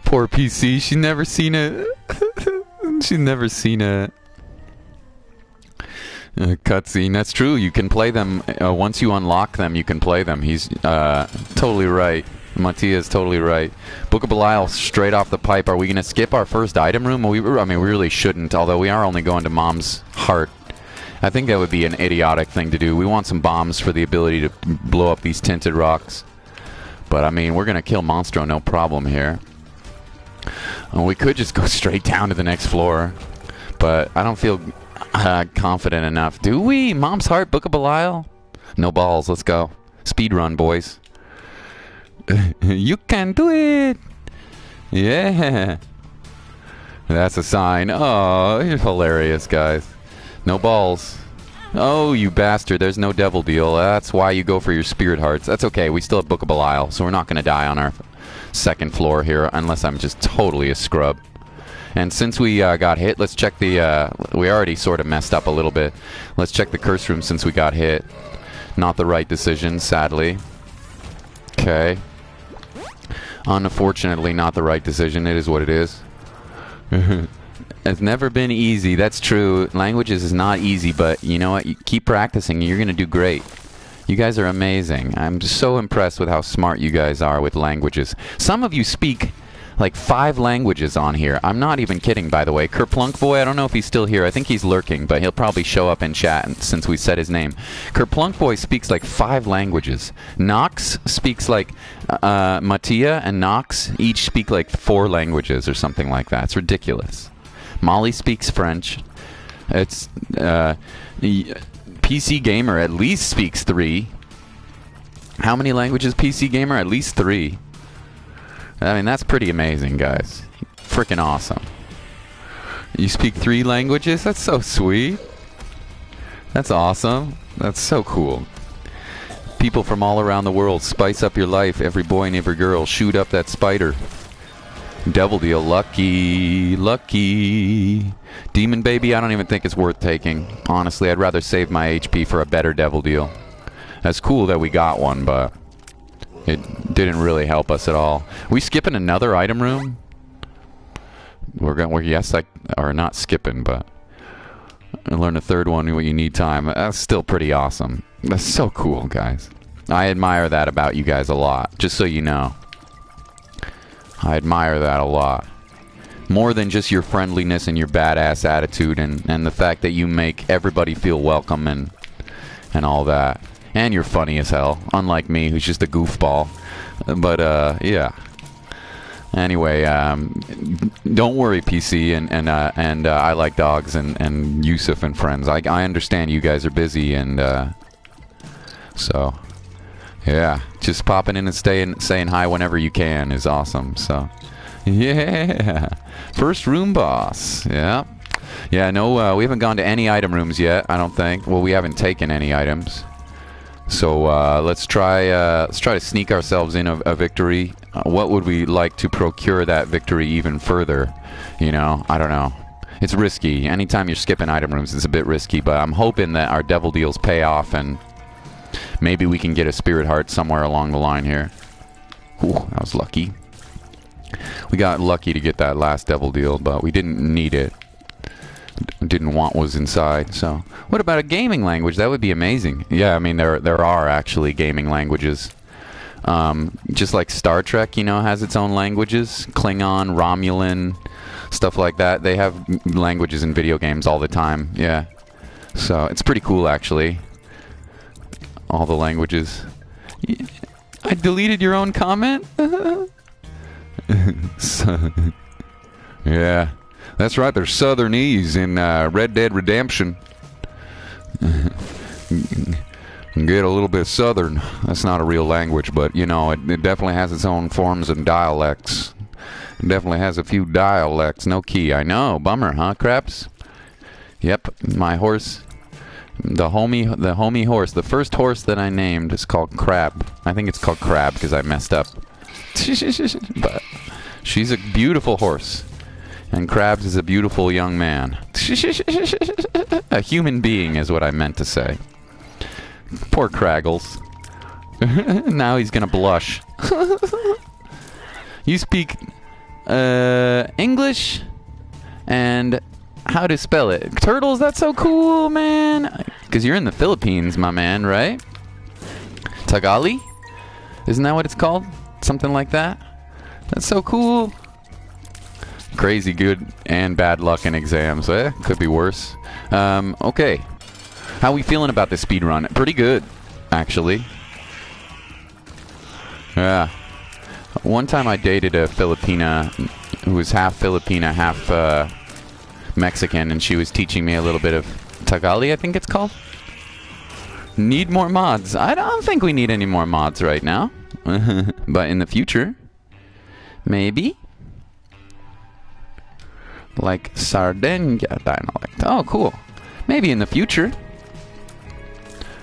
Poor PC, she's never seen a she's never seen a cutscene. That's true. You can play them once you unlock them. You can play them. He's totally right. Mattia's totally right. Book of Belial straight off the pipe. Are we gonna skip our first item room? I mean, we really shouldn't. Although we are only going to Mom's heart. I think that would be an idiotic thing to do. We want some bombs for the ability to blow up these tinted rocks. But I mean, we're gonna kill Monstro, no problem here. We could just go straight down to the next floor, but I don't feel confident enough. Do we? Mom's Heart, Book of Belial? No balls. Let's go. Speed run, boys. You can do it. Yeah. That's a sign. Oh, you're hilarious, guys. No balls. Oh, you bastard. There's no devil deal. That's why you go for your spirit hearts. That's okay. We still have Book of Belial, so we're not going to die on our second floor here unless I'm just totally a scrub. And since we got hit, let's check the... we already sort of messed up a little bit. Let's check the curse room since we got hit. Not the right decision, sadly. Okay. Unfortunately, not the right decision. It is what it is. It's never been easy. That's true. Languages is not easy, but you know what? You keep practicing. You're going to do great. You guys are amazing. I'm just so impressed with how smart you guys are with languages. Some of you speak like 5 languages on here. I'm not even kidding, by the way. Kerplunk Boy, I don't know if he's still here. I think he's lurking, but he'll probably show up in chat since we said his name. Kerplunk Boy speaks like 5 languages. Nox speaks like... Mattia and Nox each speak like 4 languages or something like that. It's ridiculous. Molly speaks French. It's... PC Gamer at least speaks 3. How many languages PC Gamer? At least 3. I mean, that's pretty amazing, guys. Freaking awesome. You speak 3 languages? That's so sweet. That's awesome. That's so cool. People from all around the world, spice up your life. Every boy and every girl, shoot up that spider. Devil deal, lucky, lucky. Demon baby, I don't even think it's worth taking. Honestly, I'd rather save my HP for a better devil deal. That's cool that we got one, but it didn't really help us at all. We skipping another item room? We're yes, or not skipping, but I learned a third one when you need time. That's still pretty awesome. That's so cool, guys. I admire that about you guys a lot, just so you know. I admire that a lot. More than just your friendliness and your badass attitude and the fact that you make everybody feel welcome and all that. And you're funny as hell, unlike me, who's just a goofball. But, yeah. Anyway, don't worry, PC, and I like dogs, and Yusuf and friends. I understand you guys are busy, and so yeah, just popping in and saying hi whenever you can is awesome. So yeah, first room boss. Yeah, no, we haven't gone to any item rooms yet. I don't think. Well, we haven't taken any items. So let's try to sneak ourselves in a victory. What would we like to procure that victory even further? You know, I don't know. It's risky. Anytime you're skipping item rooms, it's a bit risky. But I'm hoping that our devil deals pay off, and maybe we can get a spirit heart somewhere along the line here. Ooh, that was lucky. We got lucky to get that last devil deal, but we didn't need it. Didn't want what was inside. So what about a gaming language? That would be amazing. Yeah, I mean there are actually gaming languages. Just like Star Trek, you know, has its own languages. Klingon, Romulan, stuff like that. They have languages in video games all the time. Yeah. So it's pretty cool, actually. All the languages. I deleted your own comment? So, yeah. That's right, there's Southernese in Red Dead Redemption. Get a little bit Southern. That's not a real language, but, you know, it definitely has its own forms and dialects. It definitely has a few dialects. No key, I know. Bummer, huh, Craps? Yep, my horse. The homie horse. The first horse that I named is called Crab. I think it's called Crab because I messed up. But she's a beautiful horse. And Krabs is a beautiful young man. A human being is what I meant to say. Poor Kraggles. Now he's gonna blush. You speak English and how to spell it. Turtles, that's so cool, man. Because you're in the Philippines, my man, right? Tagali? Isn't that what it's called? Something like that? That's so cool. Crazy good and bad luck in exams. Could be worse. Okay. How are we feeling about this speed run? Pretty good, actually. Yeah. One time I dated a Filipina who was half Filipina, half Mexican, and she was teaching me a little bit of Tagali, I think it's called. Need more mods. I don't think we need any more mods right now. But in the future, maybe. Like Sardinia Dynalect. Oh, cool. Maybe in the future.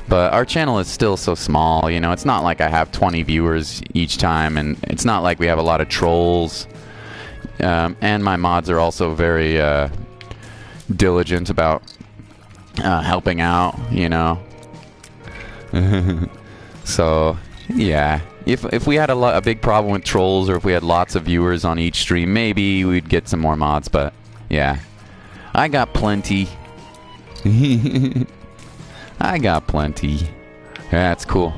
But our channel is still so small, you know. It's not like I have 20 viewers each time, and it's not like we have a lot of trolls. And my mods are also very diligent about helping out, you know. So, yeah. If we had a big problem with trolls, or if we had lots of viewers on each stream, maybe we'd get some more mods, but yeah. I got plenty. I got plenty. That's cool.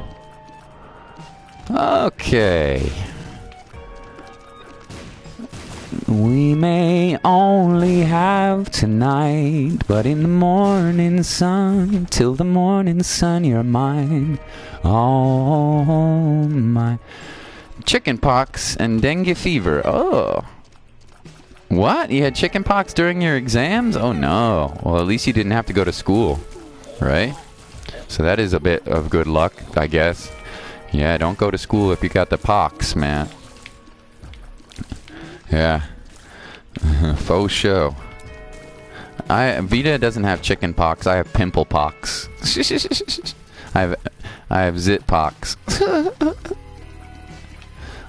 Okay. We may only have tonight, but in the morning sun, till the morning sun, you're mine. Oh my. Chickenpox and dengue fever. Oh. What? You had chickenpox during your exams? Oh no. Well, at least you didn't have to go to school, right? So that is a bit of good luck, I guess. Yeah, don't go to school if you got the pox, man. Yeah. Faux show. Vita doesn't have chicken pox. I have pimple pox. I have zit pox.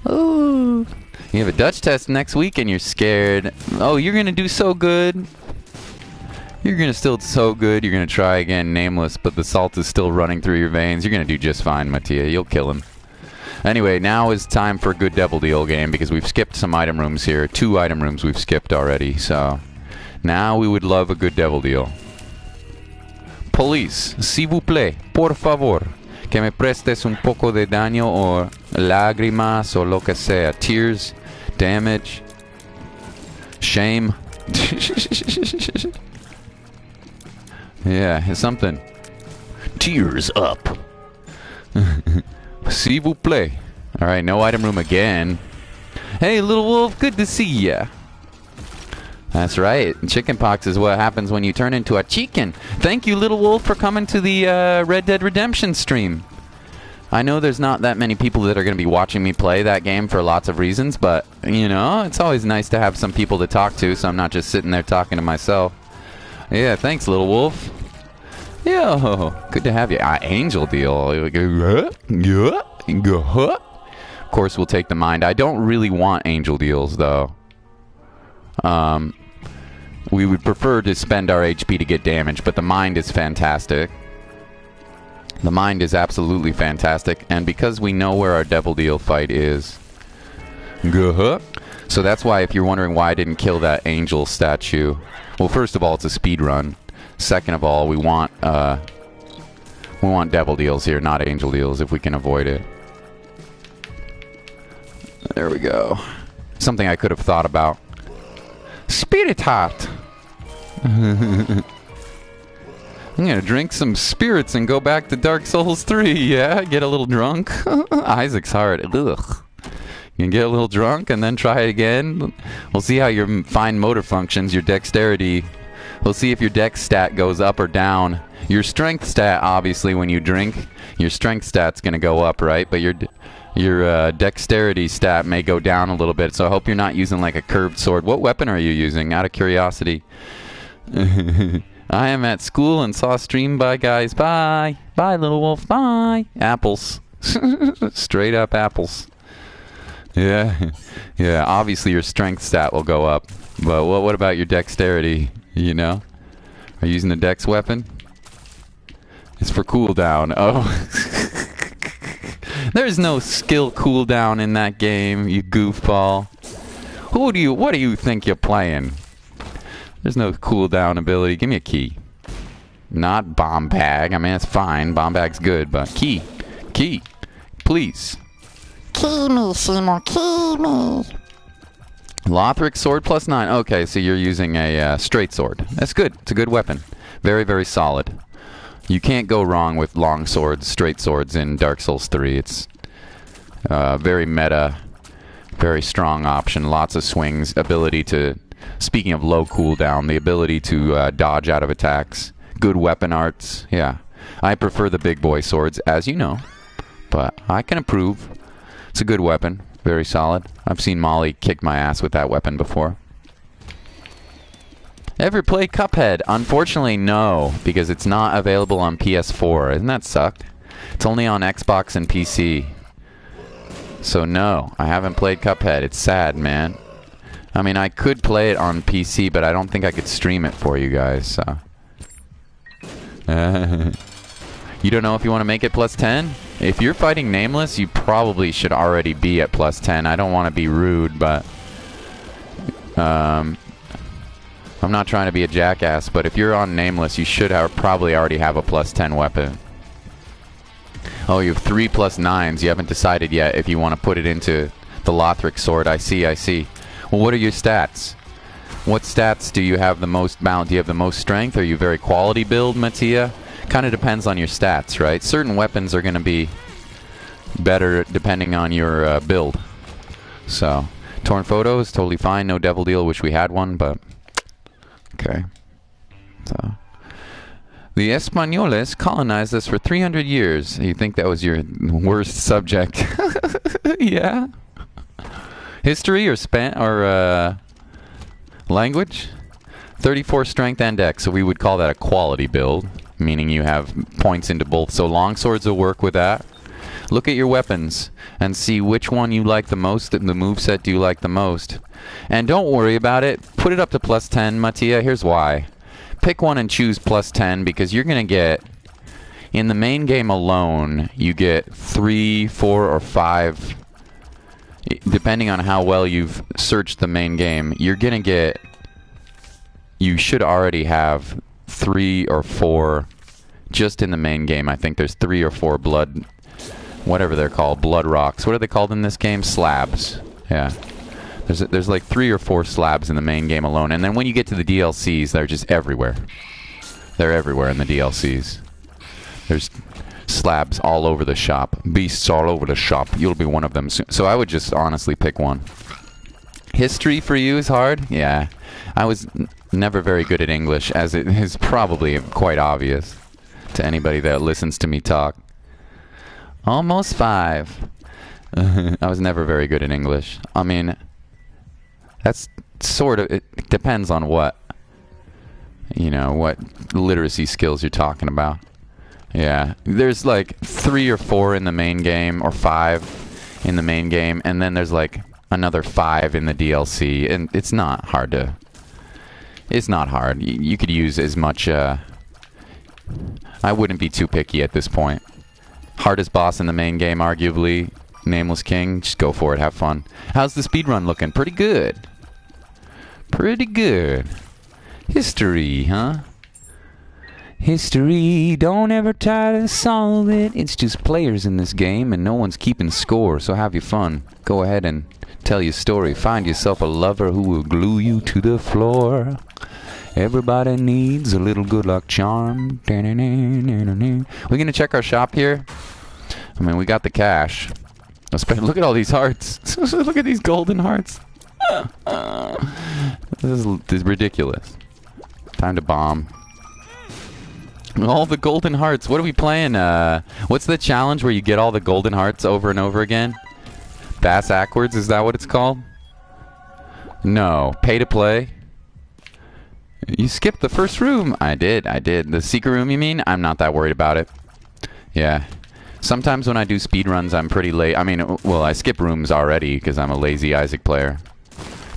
Oh. You have a Dutch test next week and you're scared. Oh, you're gonna do so good. You're gonna still do so good. You're gonna try again, nameless, but the salt is still running through your veins. You're gonna do just fine, Mattia. You'll kill him. Anyway, now is time for a good Devil Deal game, because we've skipped some item rooms here. 2 item rooms we've skipped already, so now we would love a good Devil Deal. Police, s'il vous plaît, por favor, que me prestes un poco de daño o lágrimas o lo que sea. Tears, damage, shame. Yeah, something. Tears up. S'il vous plaît. Alright, no item room again. Hey, little wolf, good to see ya. That's right. Chickenpox is what happens when you turn into a chicken. Thank you, little wolf, for coming to the Red Dead Redemption stream. I know there's not that many people that are going to be watching me play that game for lots of reasons, but, you know, it's always nice to have some people to talk to, so I'm not just sitting there talking to myself. Yeah, thanks, little wolf. Yo, good to have you. Angel Deal. Of course, we'll take the mind. I don't really want Angel Deals, though. We would prefer to spend our HP to get damage, but the mind is fantastic. The mind is absolutely fantastic, and because we know where our Devil Deal fight is, so that's why, if you're wondering why I didn't kill that angel statue, well, first of all, it's a speed run. Second of all, we want Devil Deals here, not Angel Deals, if we can avoid it. There we go. Something I could have thought about. Spirit Heart. I'm gonna drink some spirits and go back to Dark Souls 3, yeah? Get a little drunk. Isaac's Heart. Ugh. You can get a little drunk and then try it again. We'll see how your fine motor functions, your dexterity. We'll see if your dex stat goes up or down. Your strength stat, obviously, when you drink, your strength stat's gonna go up, right? But your dexterity stat may go down a little bit, so I hope you're not using like a curved sword. What weapon are you using, out of curiosity? I am at school and saw a stream. Bye, guys. Bye. Bye, little wolf. Bye. Apples. Straight up apples. Yeah. Yeah, obviously your strength stat will go up. But what about your dexterity, you know? Are you using a dex weapon? It's for cooldown. Oh. There's no skill cooldown in that game, you goofball. What do you think you're playing? There's no cooldown ability. Give me a key. Not bomb bag. I mean, it's fine. Bomb bag's good, but key. Key. Please. Key me, Seymour. Key me. Lothric sword +9. Okay, so you're using a straight sword. That's good. It's a good weapon. Very, very solid. You can't go wrong with long swords, straight swords in Dark Souls 3. It's very meta, very strong option. Lots of swings. Ability to... Speaking of low cooldown, the ability to dodge out of attacks. Good weapon arts. Yeah. I prefer the big boy swords, as you know. But I can approve. It's a good weapon. Very solid. I've seen Molly kick my ass with that weapon before. Ever play Cuphead? Unfortunately, no, because it's not available on PS4. Isn't that sucked? It's only on Xbox and PC. So no, I haven't played Cuphead. It's sad, man. I mean, I could play it on PC, but I don't think I could stream it for you guys, so. You don't know if you want to make it plus 10? If you're fighting Nameless, you probably should already be at plus 10. I don't want to be rude, but... I'm not trying to be a jackass, but if you're on Nameless, you should probably already have a plus 10 weapon. Oh, you have 3 plus 9s. You haven't decided yet if you want to put it into the Lothric sword. I see, I see. Well, what are your stats? What stats do you have the most bound? Do you have the most strength? Are you very quality build, Mattia? Kind of depends on your stats, right? Certain weapons are going to be better depending on your build. So, torn photo is totally fine. No devil deal. Wish we had one, but okay. So, the Españoles colonized us for 300 years. You think that was your worst subject? Yeah. History or language? 34 strength and dex, so we would call that a quality build, meaning you have points into both. So longswords will work with that. Look at your weapons and see which one you like the most and the moveset do you like the most. And don't worry about it. Put it up to plus 10, Mattia. Here's why. Pick one and choose plus 10 because you're going to get, in the main game alone, you get 3, 4, or 5, depending on how well you've searched the main game, you're going to get, you should already have 3 or 4 just in the main game. I think there's 3 or 4 blood, whatever they're called, blood rocks. What are they called in this game? Slabs. Yeah. There's like 3 or 4 slabs in the main game alone. And then when you get to the DLCs, they're just everywhere. They're everywhere in the DLCs. There's slabs all over the shop. Beasts all over the shop. You'll be one of them soon. So I would just honestly pick one. History for you is hard? Yeah. I was never very good at English, as it is probably quite obvious to anybody that listens to me talk. Almost 5. I was never very good at English. I mean, that's sort of, it depends on what, you know, what literacy skills you're talking about. Yeah, there's like 3 or 4 in the main game, or 5 in the main game, and then there's like another 5 in the DLC, and it's not hard to, it's not hard. You could use as much, I wouldn't be too picky at this point. Hardest boss in the main game, arguably, Nameless King. Just go for it, have fun. How's the speedrun looking? Pretty good. Pretty good. History, huh? History, don't ever try to solve it. It's just players in this game and no one's keeping score, so have your fun. Go ahead and tell your story. Find yourself a lover who will glue you to the floor. Everybody needs a little good luck charm. We're gonna check our shop here. I mean, we got the cash. Look at all these hearts. Look at these golden hearts. This is ridiculous. Time to bomb. All the golden hearts. What are we playing? What's the challenge where you get all the golden hearts over and over again? Bass Backwards, is that what it's called? No. Pay to play? You skipped the first room. I did. The secret room, you mean? I'm not that worried about it. Yeah. Sometimes when I do speedruns, I'm pretty late. I mean, well, I skip rooms already because I'm a lazy Isaac player.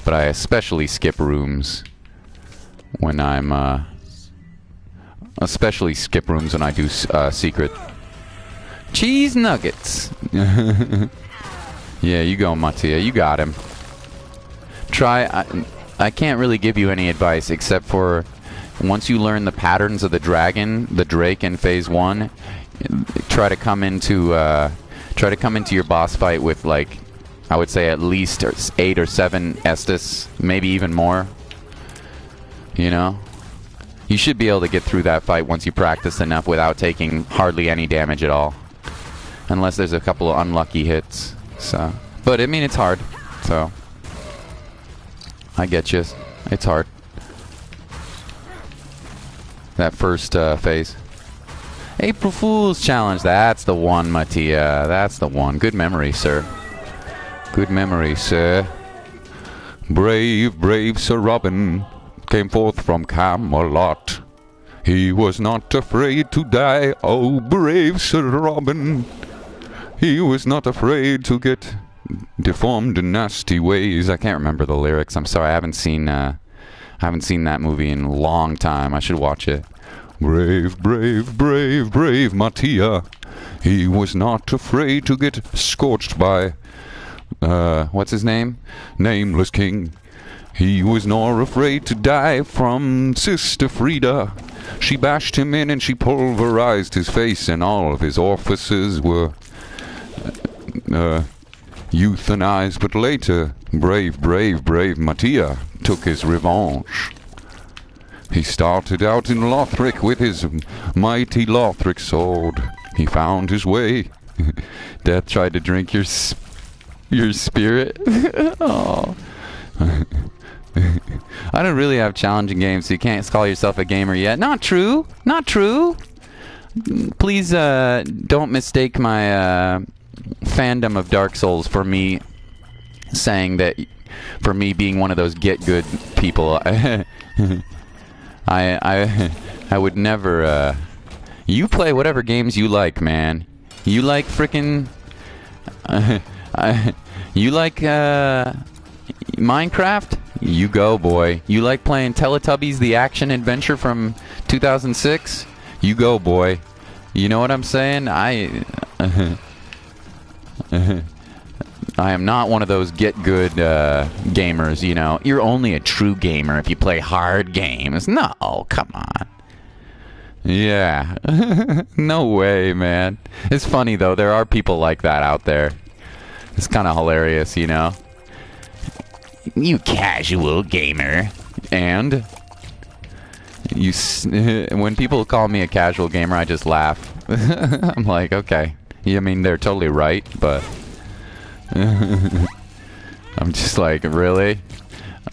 But I especially skip rooms when I'm, especially skip rooms when I do secret. Cheese nuggets. Yeah, you go, Mattia. You got him. I can't really give you any advice except for once you learn the patterns of the drake in phase 1, try to come into your boss fight with, like, I would say at least 8 or 7 Estus, maybe even more. You know? You should be able to get through that fight once you practice enough without taking hardly any damage at all. Unless there's a couple of unlucky hits. So, but I mean, it's hard. So, I get you. It's hard. That first phase. April Fool's Challenge. That's the one, Mattia. That's the one. Good memory, sir. Good memory, sir. Brave, brave Sir Robin came forth from Camelot. He was not afraid to die. Oh, brave Sir Robin. He was not afraid to get deformed in nasty ways. I can't remember the lyrics. I'm sorry. I haven't seen that movie in a long time. I should watch it. Brave, brave, brave, brave Mattia. He was not afraid to get scorched by, what's his name? Nameless King. He was nor afraid to die from Sister Frida. She bashed him in and she pulverized his face, and all of his orifices were euthanized. But later, brave, brave, brave Mattia took his revenge. He started out in Lothric with his mighty Lothric sword. He found his way. Death tried to drink your spirit. Oh. I don't really have challenging games, so you can't call yourself a gamer yet. Not true. Not true. Please don't mistake my fandom of Dark Souls for me saying that, for me being one of those get good people. I would never. You play whatever games you like, man. You like frickin'. You like Minecraft? You go, boy. You like playing Teletubbies: The Action Adventure from 2006? You go, boy. You know what I'm saying? I am not one of those get-good gamers, you know. You're only a true gamer if you play hard games. No, come on. Yeah. No way, man. It's funny, though. There are people like that out there. It's kind of hilarious, you know. You casual gamer. And when people call me a casual gamer, I just laugh. I'm like, okay. I mean, they're totally right, but I'm just like, really?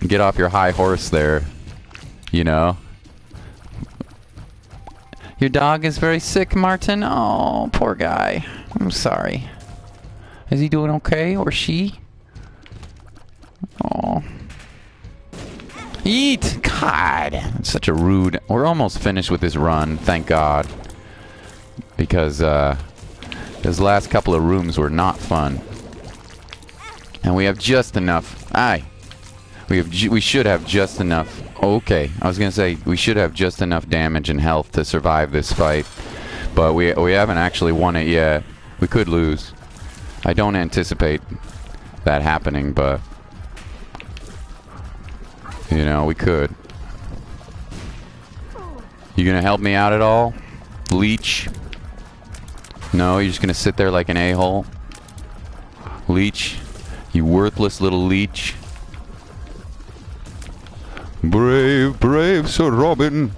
Get off your high horse there, you know? Your dog is very sick, Martin? Oh, poor guy. I'm sorry. Is he doing okay, or she? Oh. Eat! God! It's such a rude... We're almost finished with this run, thank God. Because, those last couple of rooms were not fun. And we have just enough... We should have just enough... Okay, I was gonna say, we should have just enough damage and health to survive this fight. But we haven't actually won it yet. We could lose. I don't anticipate that happening, but... You know, we could. You gonna help me out at all? Leech? No, you're just gonna sit there like an a-hole? Leech? You worthless little leech. Brave, brave Sir Robin.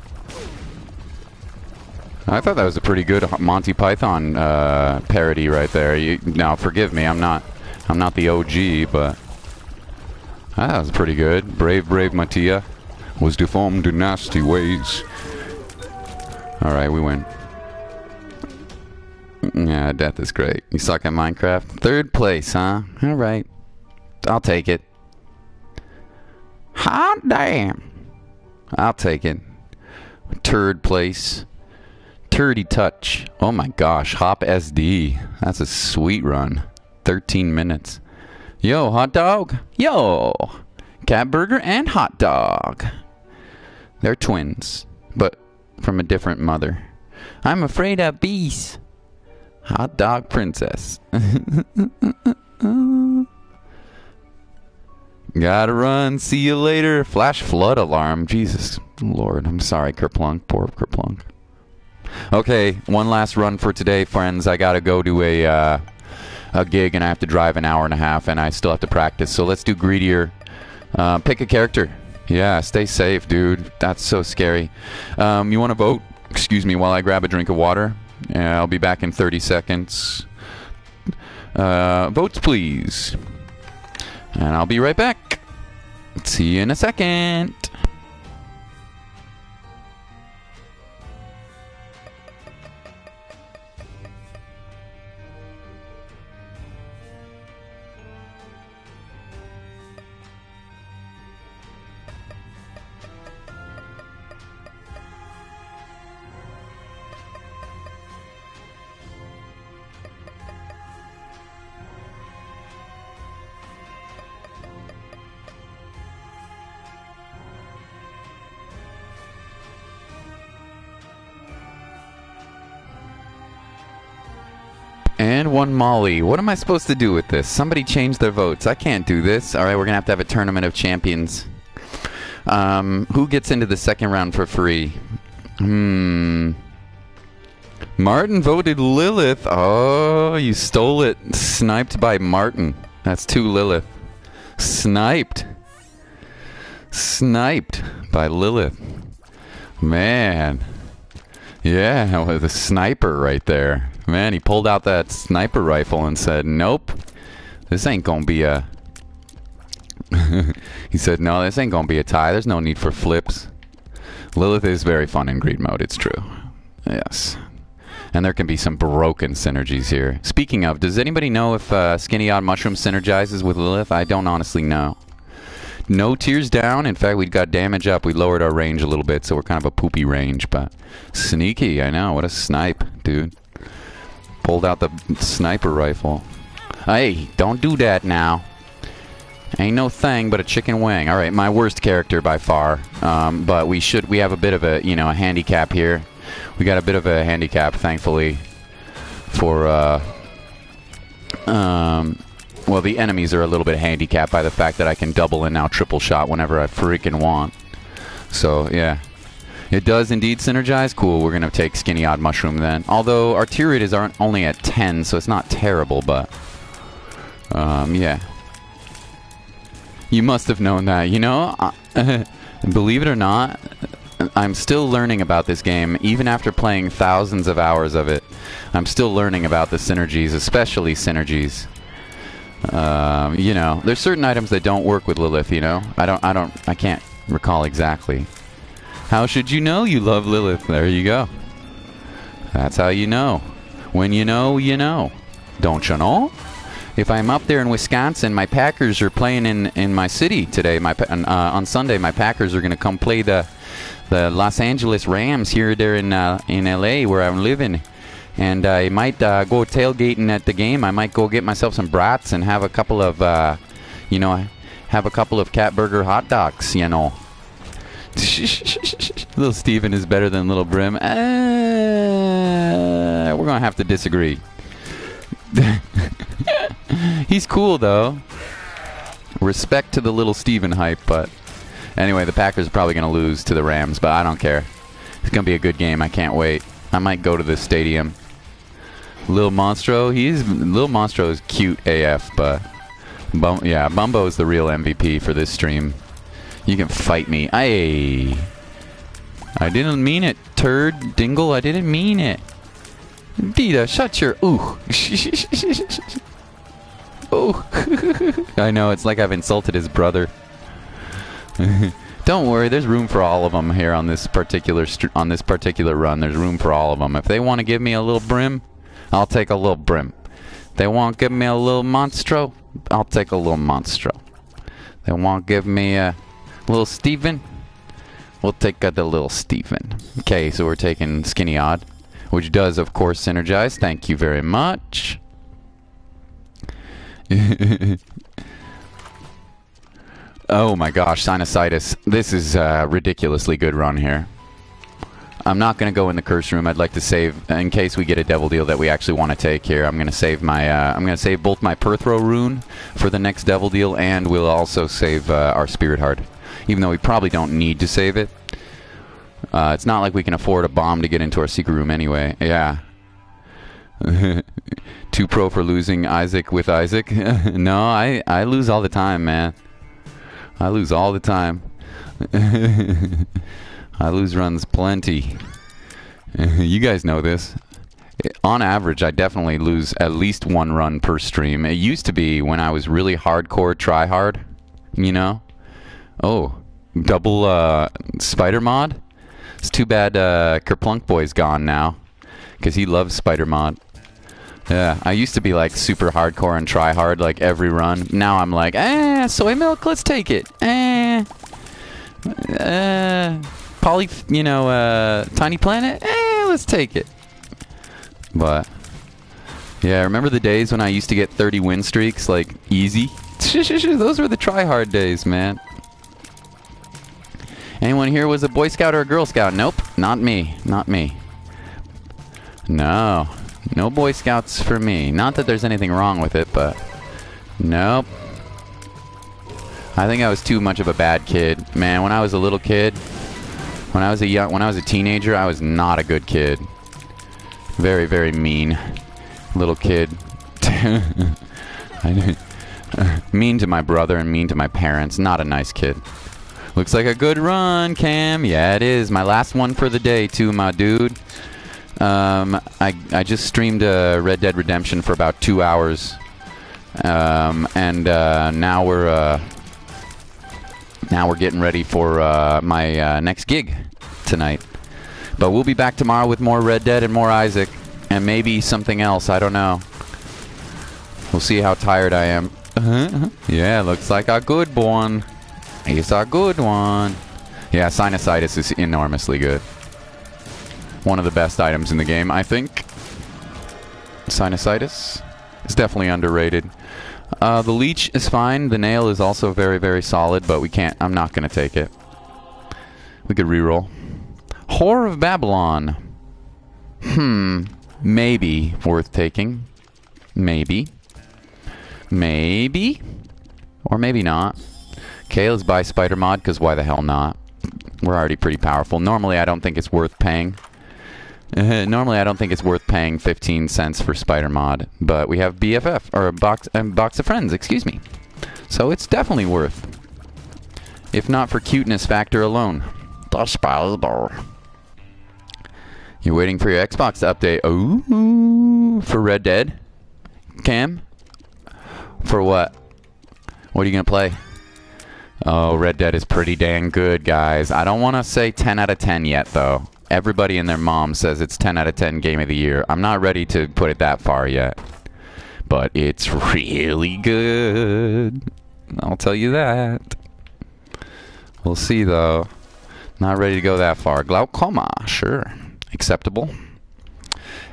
I thought that was a pretty good Monty Python parody right there. Now, forgive me, I'm not the OG, but that was pretty good. Brave, brave Mattia was deformed in nasty ways. All right, we win. Yeah, death is great. You suck at Minecraft? Third place, huh? All right, I'll take it. Hot damn. I'll take it. Third place. Turdy touch. Oh my gosh. Hop SD. That's a sweet run. 13 minutes. Yo, hot dog. Yo. Cat burger and hot dog. They're twins, but from a different mother. I'm afraid of bees. Hot dog princess. Gotta run. See you later. Flash flood alarm. Jesus Lord. I'm sorry, Kerplunk. Poor Kerplunk. Okay, one last run for today, friends. I gotta go to a gig, and I have to drive an hour and a half, and I still have to practice. So let's do greedier. Pick a character. Yeah, stay safe, dude. That's so scary. You want to vote? Excuse me while I grab a drink of water. I'll be back in 30 seconds. Votes, please. And I'll be right back. See you in a second. And one Molly. What am I supposed to do with this? Somebody change their votes. I can't do this. Alright, we're going to have a tournament of champions. Who gets into the second round for free? Martin voted Lilith. Oh, you stole it. Sniped by Martin. That's 2 Lilith. Sniped. Sniped by Lilith. Man. Yeah, with a sniper right there. Man, he pulled out that sniper rifle and said, nope, this ain't gonna be a... He said, no, this ain't gonna be a tie. There's no need for flips. Lilith is very fun in greed mode, it's true. Yes. And there can be some broken synergies here. Speaking of, does anybody know if Skinny Odd Mushroom synergizes with Lilith? I don't honestly know. No tears down. In fact, we got damage up. We lowered our range a little bit, so we're kind of a poopy range, but sneaky. I know. What a snipe, dude. Pulled out the sniper rifle. Hey, don't do that now. Ain't no thing but a chicken wing. All right, my worst character by far. But we have a bit of a, a handicap here. We got a bit of a handicap, thankfully, for, well, the enemies are a little bit handicapped by the fact that I can double and now triple shot whenever I freaking want. So, yeah. It does indeed synergize. Cool, we're going to take Skinny Odd Mushroom then. Although our tier rated is only at 10, so it's not terrible, but... yeah. You must have known that, believe it or not, I'm still learning about this game. Even after playing thousands of hours of it, I'm still learning about the synergies, especially synergies. There's certain items that don't work with Lilith, I can't recall exactly. How should you know you love Lilith? There you go. That's how you know. When you know, you know. Don't you know? If I'm up there in Wisconsin, my Packers are playing in my city today. On Sunday, my Packers are going to come play the Los Angeles Rams here there in LA where I'm living. And I might go tailgating at the game. I might go get myself some brats and have a couple of, have a couple of cat burger hot dogs, Little Steven is better than Little Brim. We're going to have to disagree. He's cool, though. Respect to the Little Steven hype, but... Anyway, the Packers are probably going to lose to the Rams, but I don't care. It's going to be a good game. I can't wait. I might go to the stadium. Lil Monstro, Lil Monstro is cute AF, but yeah, Bumbo is the real MVP for this stream. You can fight me. I didn't mean it, turd, dingle. I didn't mean it. Dita, shut your ooh. Ooh. I know, it's like I've insulted his brother. Don't worry, there's room for all of them here on this particular run. There's room for all of them. If they want to give me a little Brim, I'll take a little Brim. If they want to give me a little Monstro, I'll take a little Monstro. If they want to give me a little Steven, we'll take the little Steven. Okay, so we're taking Skinny Odd, which does, of course, synergize. Thank you very much. Oh my gosh, sinusitis. This is a ridiculously good run here. I'm not going to go in the curse room. I'd like to save, in case we get a devil deal that we actually want to take here. I'm going to save my, I'm going to save both my Perthrow rune for the next devil deal, and we'll also save our Spirit Heart. Even though we probably don't need to save it. It's not like we can afford a bomb to get into our secret room anyway. Yeah. Too pro for losing Isaac with Isaac. No, I lose all the time, man. I lose all the time. I lose runs plenty. You guys know this. On average, I definitely lose at least one run per stream. It used to be when I was really hardcore try-hard, Oh, double Spider Mod? It's too bad Kerplunk Boy's gone now, because he loves Spider Mod. Yeah, I used to be like super hardcore and try hard like every run. Now I'm like, soy milk, let's take it. Tiny Planet, let's take it. But yeah, remember the days when I used to get 30 win streaks like easy? Those were the try hard days, man. Anyone here was a Boy Scout or a Girl Scout? Nope, not me. Not me. No. No Boy Scouts for me. Not that there's anything wrong with it, but nope. I think I was too much of a bad kid. Man, when I was a little kid, when I was a teenager, I was not a good kid. Very, very mean little kid. Mean to my brother and mean to my parents. Not a nice kid. Looks like a good run, Cam. Yeah, it is. My last one for the day, too, my dude. I just streamed Red Dead Redemption for about 2 hours. Now we're getting ready for my next gig tonight. But we'll be back tomorrow with more Red Dead and more Isaac. And maybe something else. I don't know. We'll see how tired I am. Yeah, looks like a good one. He's a good one. Yeah, sinusitis is enormously good. One of the best items in the game, I think. Sinusitis is definitely underrated. The leech is fine. The nail is also very, very solid, but we can't. I'm not going to take it. We could reroll. Whore of Babylon. Maybe worth taking. Maybe. Maybe. Or maybe not. Okay, let's buy Spider Mod, because why the hell not? We're already pretty powerful. Normally, I don't think it's worth paying. Normally, I don't think it's worth paying 15 cents for Spider Mod. But we have BFF, or a box of friends, excuse me. So it's definitely worth. If not for cuteness factor alone. The Spider. You're waiting for your Xbox to update. Ooh, for Red Dead? Cam? For what? What are you going to play? Oh, Red Dead is pretty dang good, guys. I don't want to say 10 out of 10 yet, though. Everybody and their mom says it's 10 out of 10 game of the year. I'm not ready to put it that far yet. But it's really good. I'll tell you that. We'll see, though. Not ready to go that far. Glaucoma, sure. Acceptable.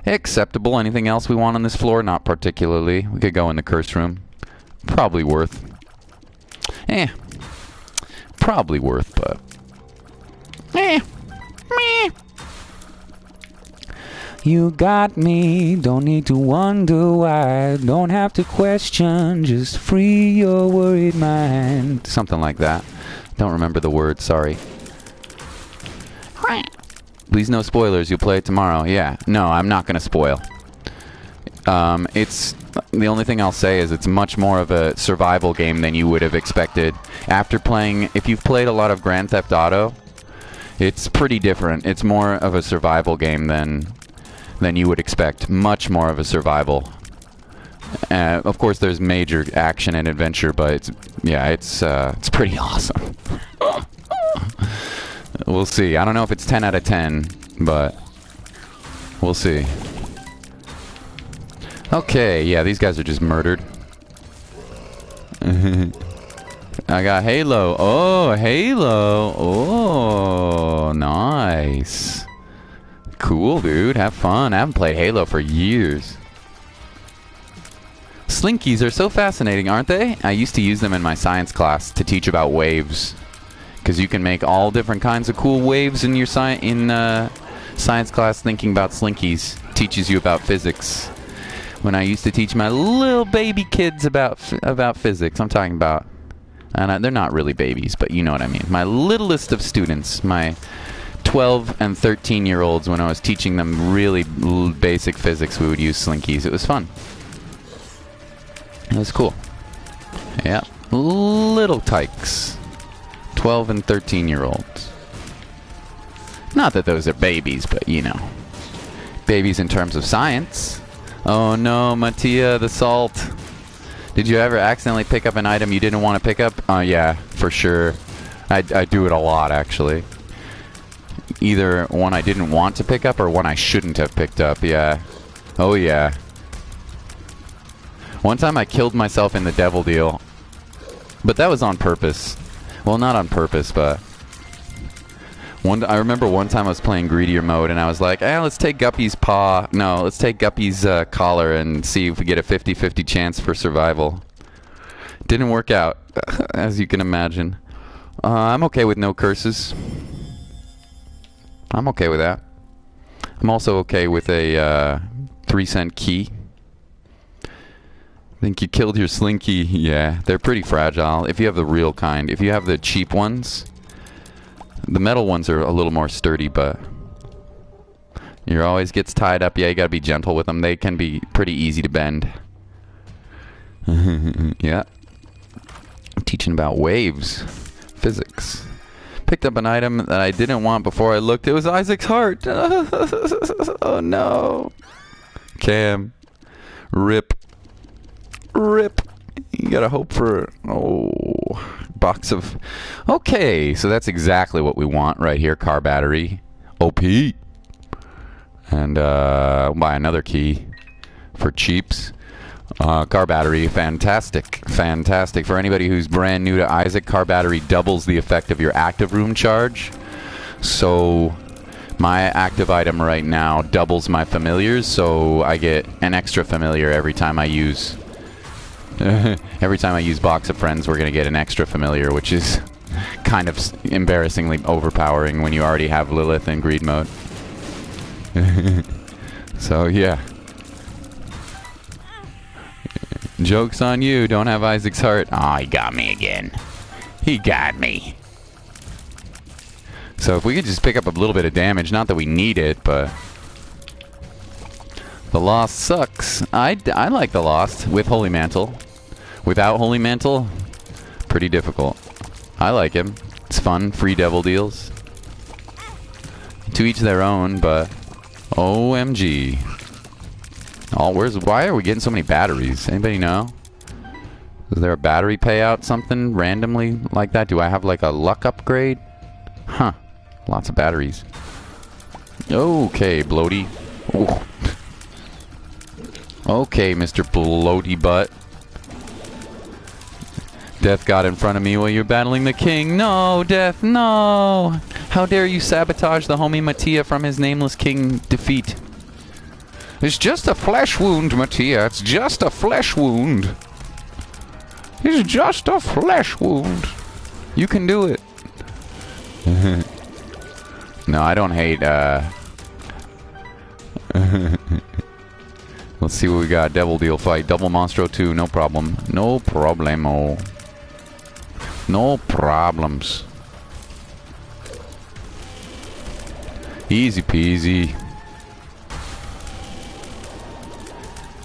Acceptable. Anything else we want on this floor? Not particularly. We could go in the curse room. Probably worth. Probably worth, but... Meh. You got me. Don't need to wonder why. Don't have to question. Just free your worried mind. Something like that. Don't remember the words. Sorry. Please no spoilers. You'll play it tomorrow. Yeah. No, I'm not going to spoil. It's... The only thing I'll say is it's much more of a survival game than you would have expected. After playing... If you've played a lot of Grand Theft Auto, it's pretty different. It's more of a survival game than you would expect. Much more of a survival. Of course, there's major action and adventure, but it's pretty awesome. We'll see. I don't know if it's 10 out of 10, but we'll see. Okay, yeah, these guys are just murdered. I got Halo. Oh, Halo. Oh, nice. Cool, dude. Have fun. I haven't played Halo for years. Slinkies are so fascinating, aren't they? I used to use them in my science class to teach about waves. Because you can make all different kinds of cool waves in your science class. Thinking about Slinkies teaches you about physics. When I used to teach my little baby kids about physics, I'm talking about, and they're not really babies, but you know what I mean. My littlest of students, my 12 and 13-year-olds, when I was teaching them really basic physics, we would use Slinkies. It was fun. It was cool. Yeah, little tykes. 12 and 13-year-olds. Not that those are babies, but you know. Babies in terms of science. Oh no, Mattia, the salt. Did you ever accidentally pick up an item you didn't want to pick up? Yeah, for sure. I do it a lot, actually. Either one I didn't want to pick up or one I shouldn't have picked up, yeah. Oh yeah. One time I killed myself in the devil deal. But that was on purpose. Well, not on purpose, but... I remember one time I was playing greedier mode and I was like, let's take Guppy's paw. No, let's take Guppy's collar and see if we get a 50-50 chance for survival. Didn't work out, as you can imagine. I'm okay with no curses. I'm okay with that. I'm also okay with a 3-cent key. Think you killed your slinky? Yeah, they're pretty fragile. If you have the real kind. If you have the cheap ones, the metal ones are a little more sturdy, but you always gets tied up. Yeah, you gotta be gentle with them. They can be pretty easy to bend. Yeah. I'm teaching about waves. Physics. Picked up an item that I didn't want before I looked. It was Isaac's heart. Oh no. Cam. Rip. Rip. You gotta hope for... Oh. Box of... Okay, so that's exactly what we want right here. Car battery. OP. And buy another key for cheaps. Car battery, fantastic. Fantastic. For anybody who's brand new to Isaac, car battery doubles the effect of your active room charge. So my active item right now doubles my familiars, so I get an extra familiar every time I use... every time I use Box of Friends, we're going to get an extra familiar, which is kind of embarrassingly overpowering when you already have Lilith in greed mode. So, yeah. Joke's on you. Don't have Isaac's heart. Oh, he got me again. He got me. So if we could just pick up a little bit of damage, not that we need it, but... The Lost sucks. I like the Lost with Holy Mantle. Without Holy Mantle, pretty difficult. I like him. It's fun. Free devil deals. To each their own, but... OMG. Why are we getting so many batteries? Anybody know? Is there a battery payout, something randomly like that? Do I have like a luck upgrade? Huh. Lots of batteries. Okay, Bloaty. Ooh. Okay, Mr. Bloaty Butt. Death got in front of me while you're battling the king. No, Death, no! How dare you sabotage the homie Mattia from his nameless king defeat? It's just a flesh wound, Mattia. It's just a flesh wound. It's just a flesh wound. You can do it. No, I don't hate, Let's see what we got. Devil Deal fight. Double Monstro 2. No problem. No problemo. No problems. Easy peasy.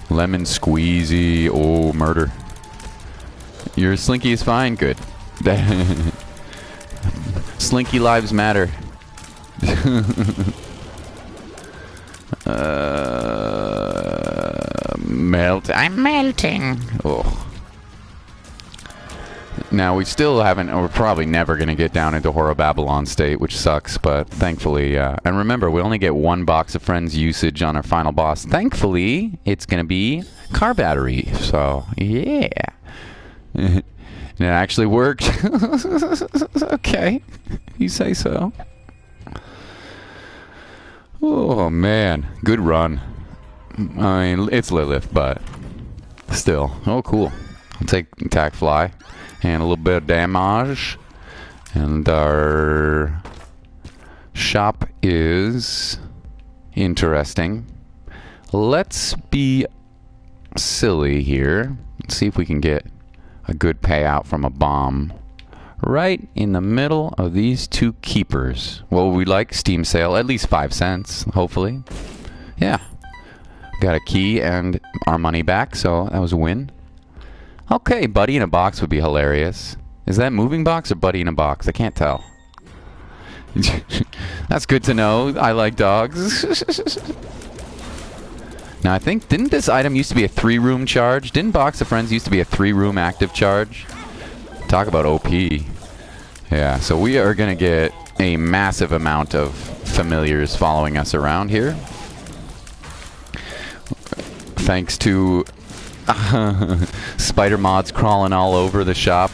Lemon squeezy. Oh, murder. Your Slinky is fine. Good. Slinky lives matter. Melt. I'm melting. Oh. Now, we still haven't, or we're probably never going to get down into Horror Babylon state, which sucks, but thankfully, and remember, we only get one Box of Friends usage on our final boss. Thankfully, it's going to be car battery, so, yeah. It actually worked. Okay, you say so. Oh, man. Good run. I mean, it's Lilith, but still. Oh, cool. I'll take attack fly. And a little bit of damage. And our shop is interesting. Let's be silly here. Let's see if we can get a good payout from a bomb. Right in the middle of these two keepers. Well, we like Steam sale, at least 5 cents, hopefully. Yeah. Got a key and our money back, so that was a win. Okay, Buddy in a Box would be hilarious. Is that moving box or Buddy in a Box? I can't tell. That's good to know. I like dogs. Now, I think, didn't this item used to be a 3-room charge? Didn't Box of Friends used to be a 3-room active charge? Talk about OP. Yeah, so we are going to get a massive amount of familiars following us around here. Thanks to spider mods crawling all over the shop.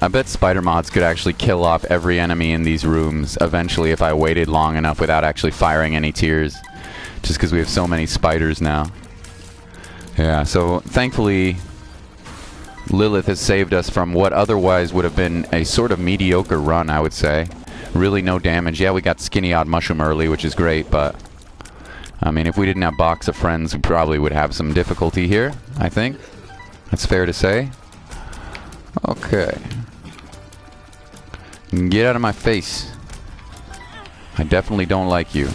I bet spider mods could actually kill off every enemy in these rooms eventually if I waited long enough without actually firing any tears. Just because we have so many spiders now. Yeah, so thankfully Lilith has saved us from what otherwise would have been a sort of mediocre run, I would say. Really no damage. Yeah, we got Skinny Odd Mushroom early, which is great, but I mean, if we didn't have Box of Friends, we probably would have some difficulty here, I think. That's fair to say. Okay. Get out of my face. I definitely don't like you.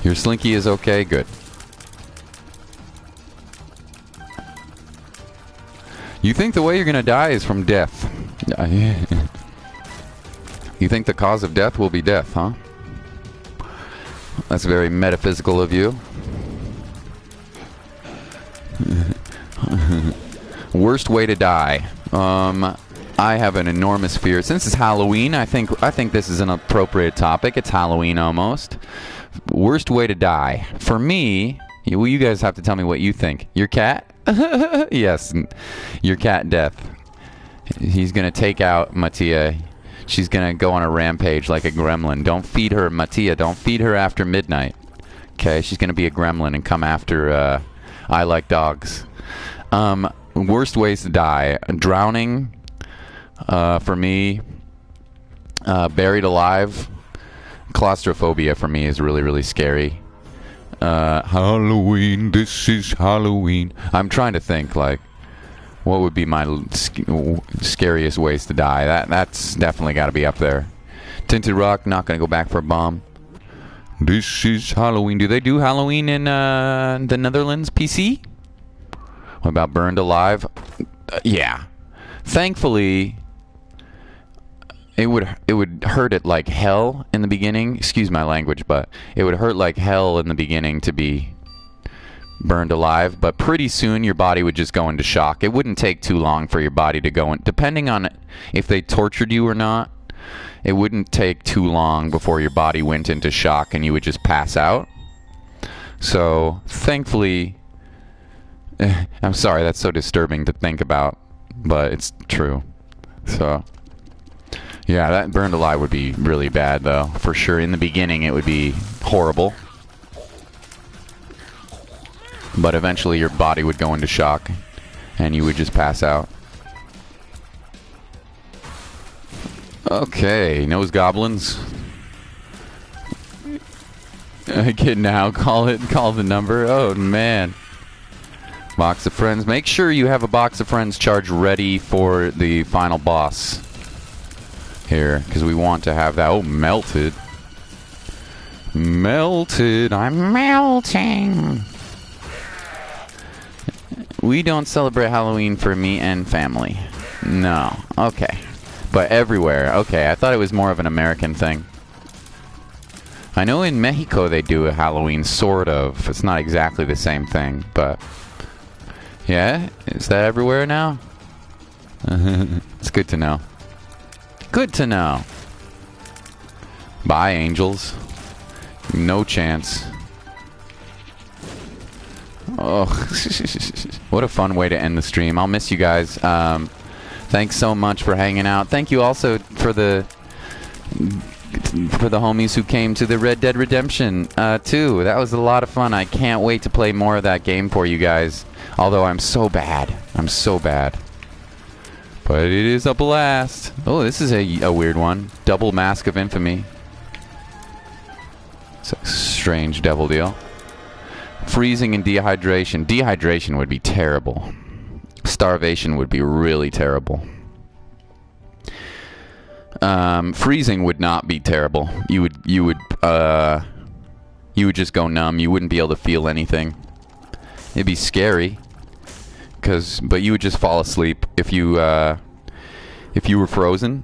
Your slinky is okay? Good. You think the way you're gonna die is from death. You think the cause of death will be death, huh? That's very metaphysical of you. Worst way to die. I have an enormous fear. Since it's Halloween, I think this is an appropriate topic. It's Halloween almost. Worst way to die. For me, you guys have to tell me what you think. Your cat? Yes, your cat death. He's gonna take out Mattia. She's gonna go on a rampage like a gremlin. Don't feed her, Mattia. Don't feed her after midnight. Okay, she's gonna be a gremlin and come after I like dogs. Worst ways to die. Drowning. For me, buried alive. Claustrophobia for me is really, really scary. Halloween, this is Halloween. I'm trying to think, like, what would be my scariest ways to die? That's definitely got to be up there. Tinted Rock, not going to go back for a bomb. This is Halloween. Do they do Halloween in the Netherlands, PC? What about Burned Alive? Yeah. Thankfully, it would hurt it like hell in the beginning. Excuse my language, but it would hurt like hell in the beginning to be burned alive. But pretty soon your body would just go into shock. It wouldn't take too long for your body to go in. Depending on if they tortured you or not, it wouldn't take too long before your body went into shock and you would just pass out. So, thankfully, I'm sorry, that's so disturbing to think about, but it's true. So, yeah, that burned alive would be really bad, though, for sure. In the beginning, it would be horrible. But eventually, your body would go into shock, and you would just pass out. Okay, nose goblins. I can now call the number. Oh, man. Box of Friends. Make sure you have a Box of Friends charge ready for the final boss here, because we want to have that. Oh, melted. Melted. I'm melting. We don't celebrate Halloween for me and family. No. Okay. But everywhere. Okay, I thought it was more of an American thing. I know in Mexico they do a Halloween, sort of. It's not exactly the same thing, but... Yeah? Is that everywhere now? It's good to know. Good to know. Bye, angels. No chance. Oh, what a fun way to end the stream. I'll miss you guys. Thanks so much for hanging out. Thank you also for the homies who came to the Red Dead Redemption 2. That was a lot of fun. I can't wait to play more of that game for you guys. Although I'm so bad. I'm so bad. But it is a blast. Oh, this is a weird one. Double Mask of Infamy. It's a strange devil deal. Freezing and dehydration. Dehydration would be terrible. Starvation would be really terrible. Freezing would not be terrible. You would just go numb. You wouldn't be able to feel anything. It'd be scary, but you would just fall asleep if you were frozen.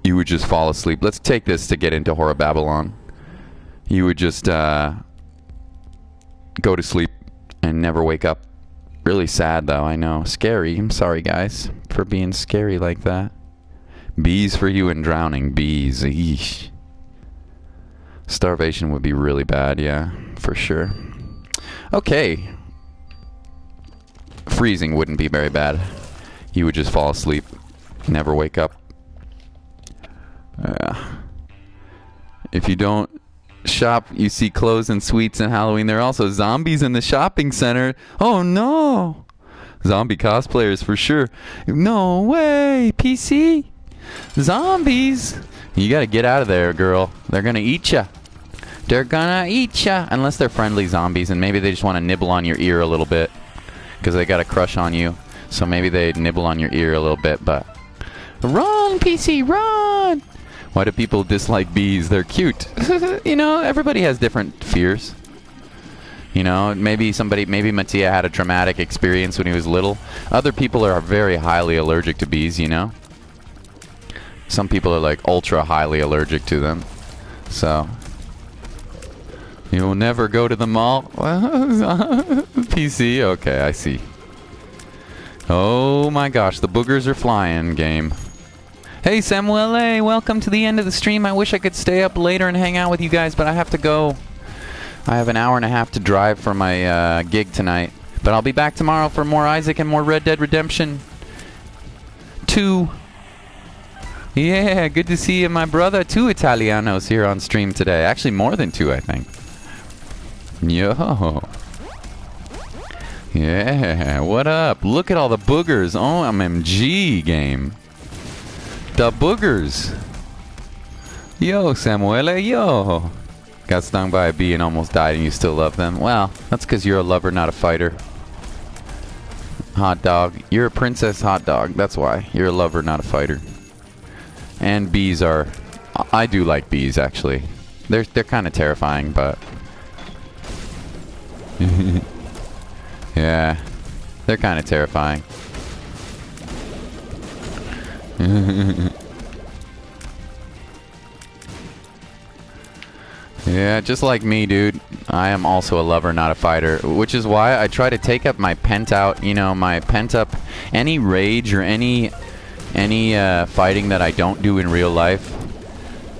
You would just fall asleep. Let's take this to get into Horror Babylon. You would just go to sleep and never wake up. Really sad, though, I know. Scary. I'm sorry, guys, for being scary like that. Bees for you and drowning. Bees. Eesh. Starvation would be really bad, yeah, for sure. Okay. Freezing wouldn't be very bad. You would just fall asleep. Never wake up. If you don't shop, you see clothes and sweets and Halloween. There are also zombies in the shopping center. Oh no! Zombie cosplayers for sure. No way! PC? Zombies! You gotta get out of there, girl. They're gonna eat ya. They're gonna eat ya. Unless they're friendly zombies, and maybe they just want to nibble on your ear a little bit. Because they got a crush on you. So maybe they nibble on your ear a little bit, but... Run, PC, run! Why do people dislike bees? They're cute. You know, everybody has different fears. You know, maybe Mattia had a traumatic experience when he was little. Other people are very highly allergic to bees, you know? Some people are like ultra highly allergic to them. So... You'll never go to the mall? PC? Okay, I see. Oh my gosh, the boogers are flying, game. Hey Samuele, welcome to the end of the stream. I wish I could stay up later and hang out with you guys, but I have to go. I have an hour and a half to drive for my gig tonight. But I'll be back tomorrow for more Isaac and more Red Dead Redemption 2. Yeah, good to see you, my brother. 2 Italianos here on stream today. Actually, more than 2, I think. Yo. Yeah, what up? Look at all the boogers. OMG, game. The boogers. Yo, Samuele, yo. Got stung by a bee and almost died and you still love them. Well, that's because you're a lover, not a fighter. Hot dog. You're a princess hot dog. That's why. You're a lover, not a fighter. And bees are... I do like bees, actually. They're kind of terrifying, but... Yeah. They're kind of terrifying. Yeah, just like me, dude. I am also a lover, not a fighter. Which is why I try to take up my pent-out, you know, my pent-up... Any rage or any fighting that I don't do in real life.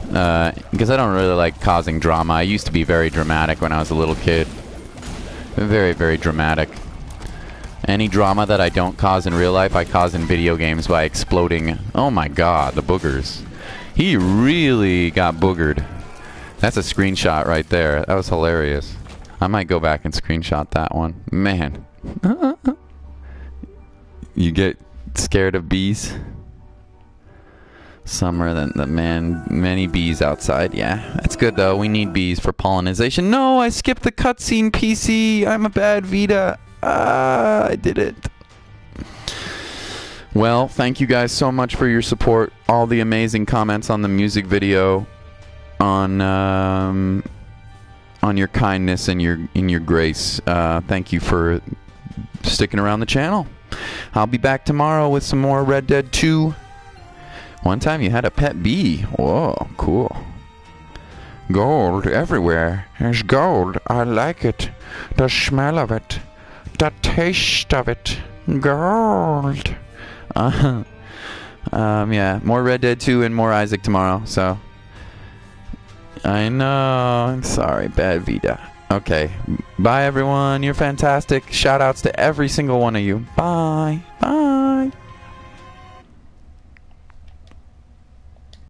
Because I don't really like causing drama. I used to be very dramatic when I was a little kid. Very, very dramatic. Any drama that I don't cause in real life, I cause in video games by exploding. Oh my god, the boogers. He really got boogered. That's a screenshot right there. That was hilarious. I might go back and screenshot that one. Man. You get scared of bees? Summer, many bees outside. Yeah, that's good though. We need bees for pollination. No, I skipped the cutscene, PC. I'm a bad Vita. I did it. Well, thank you guys so much for your support. All the amazing comments on the music video, on your kindness and your grace. Thank you for sticking around the channel. I'll be back tomorrow with some more Red Dead 2. One time you had a pet bee. Whoa, cool. Gold everywhere. There's gold. I like it. The smell of it. The taste of it. Gold. Yeah, more Red Dead 2 and more Isaac tomorrow, so. I know. I'm sorry, bad Vita. Okay. Bye, everyone. You're fantastic. Shout outs to every single one of you. Bye. Bye.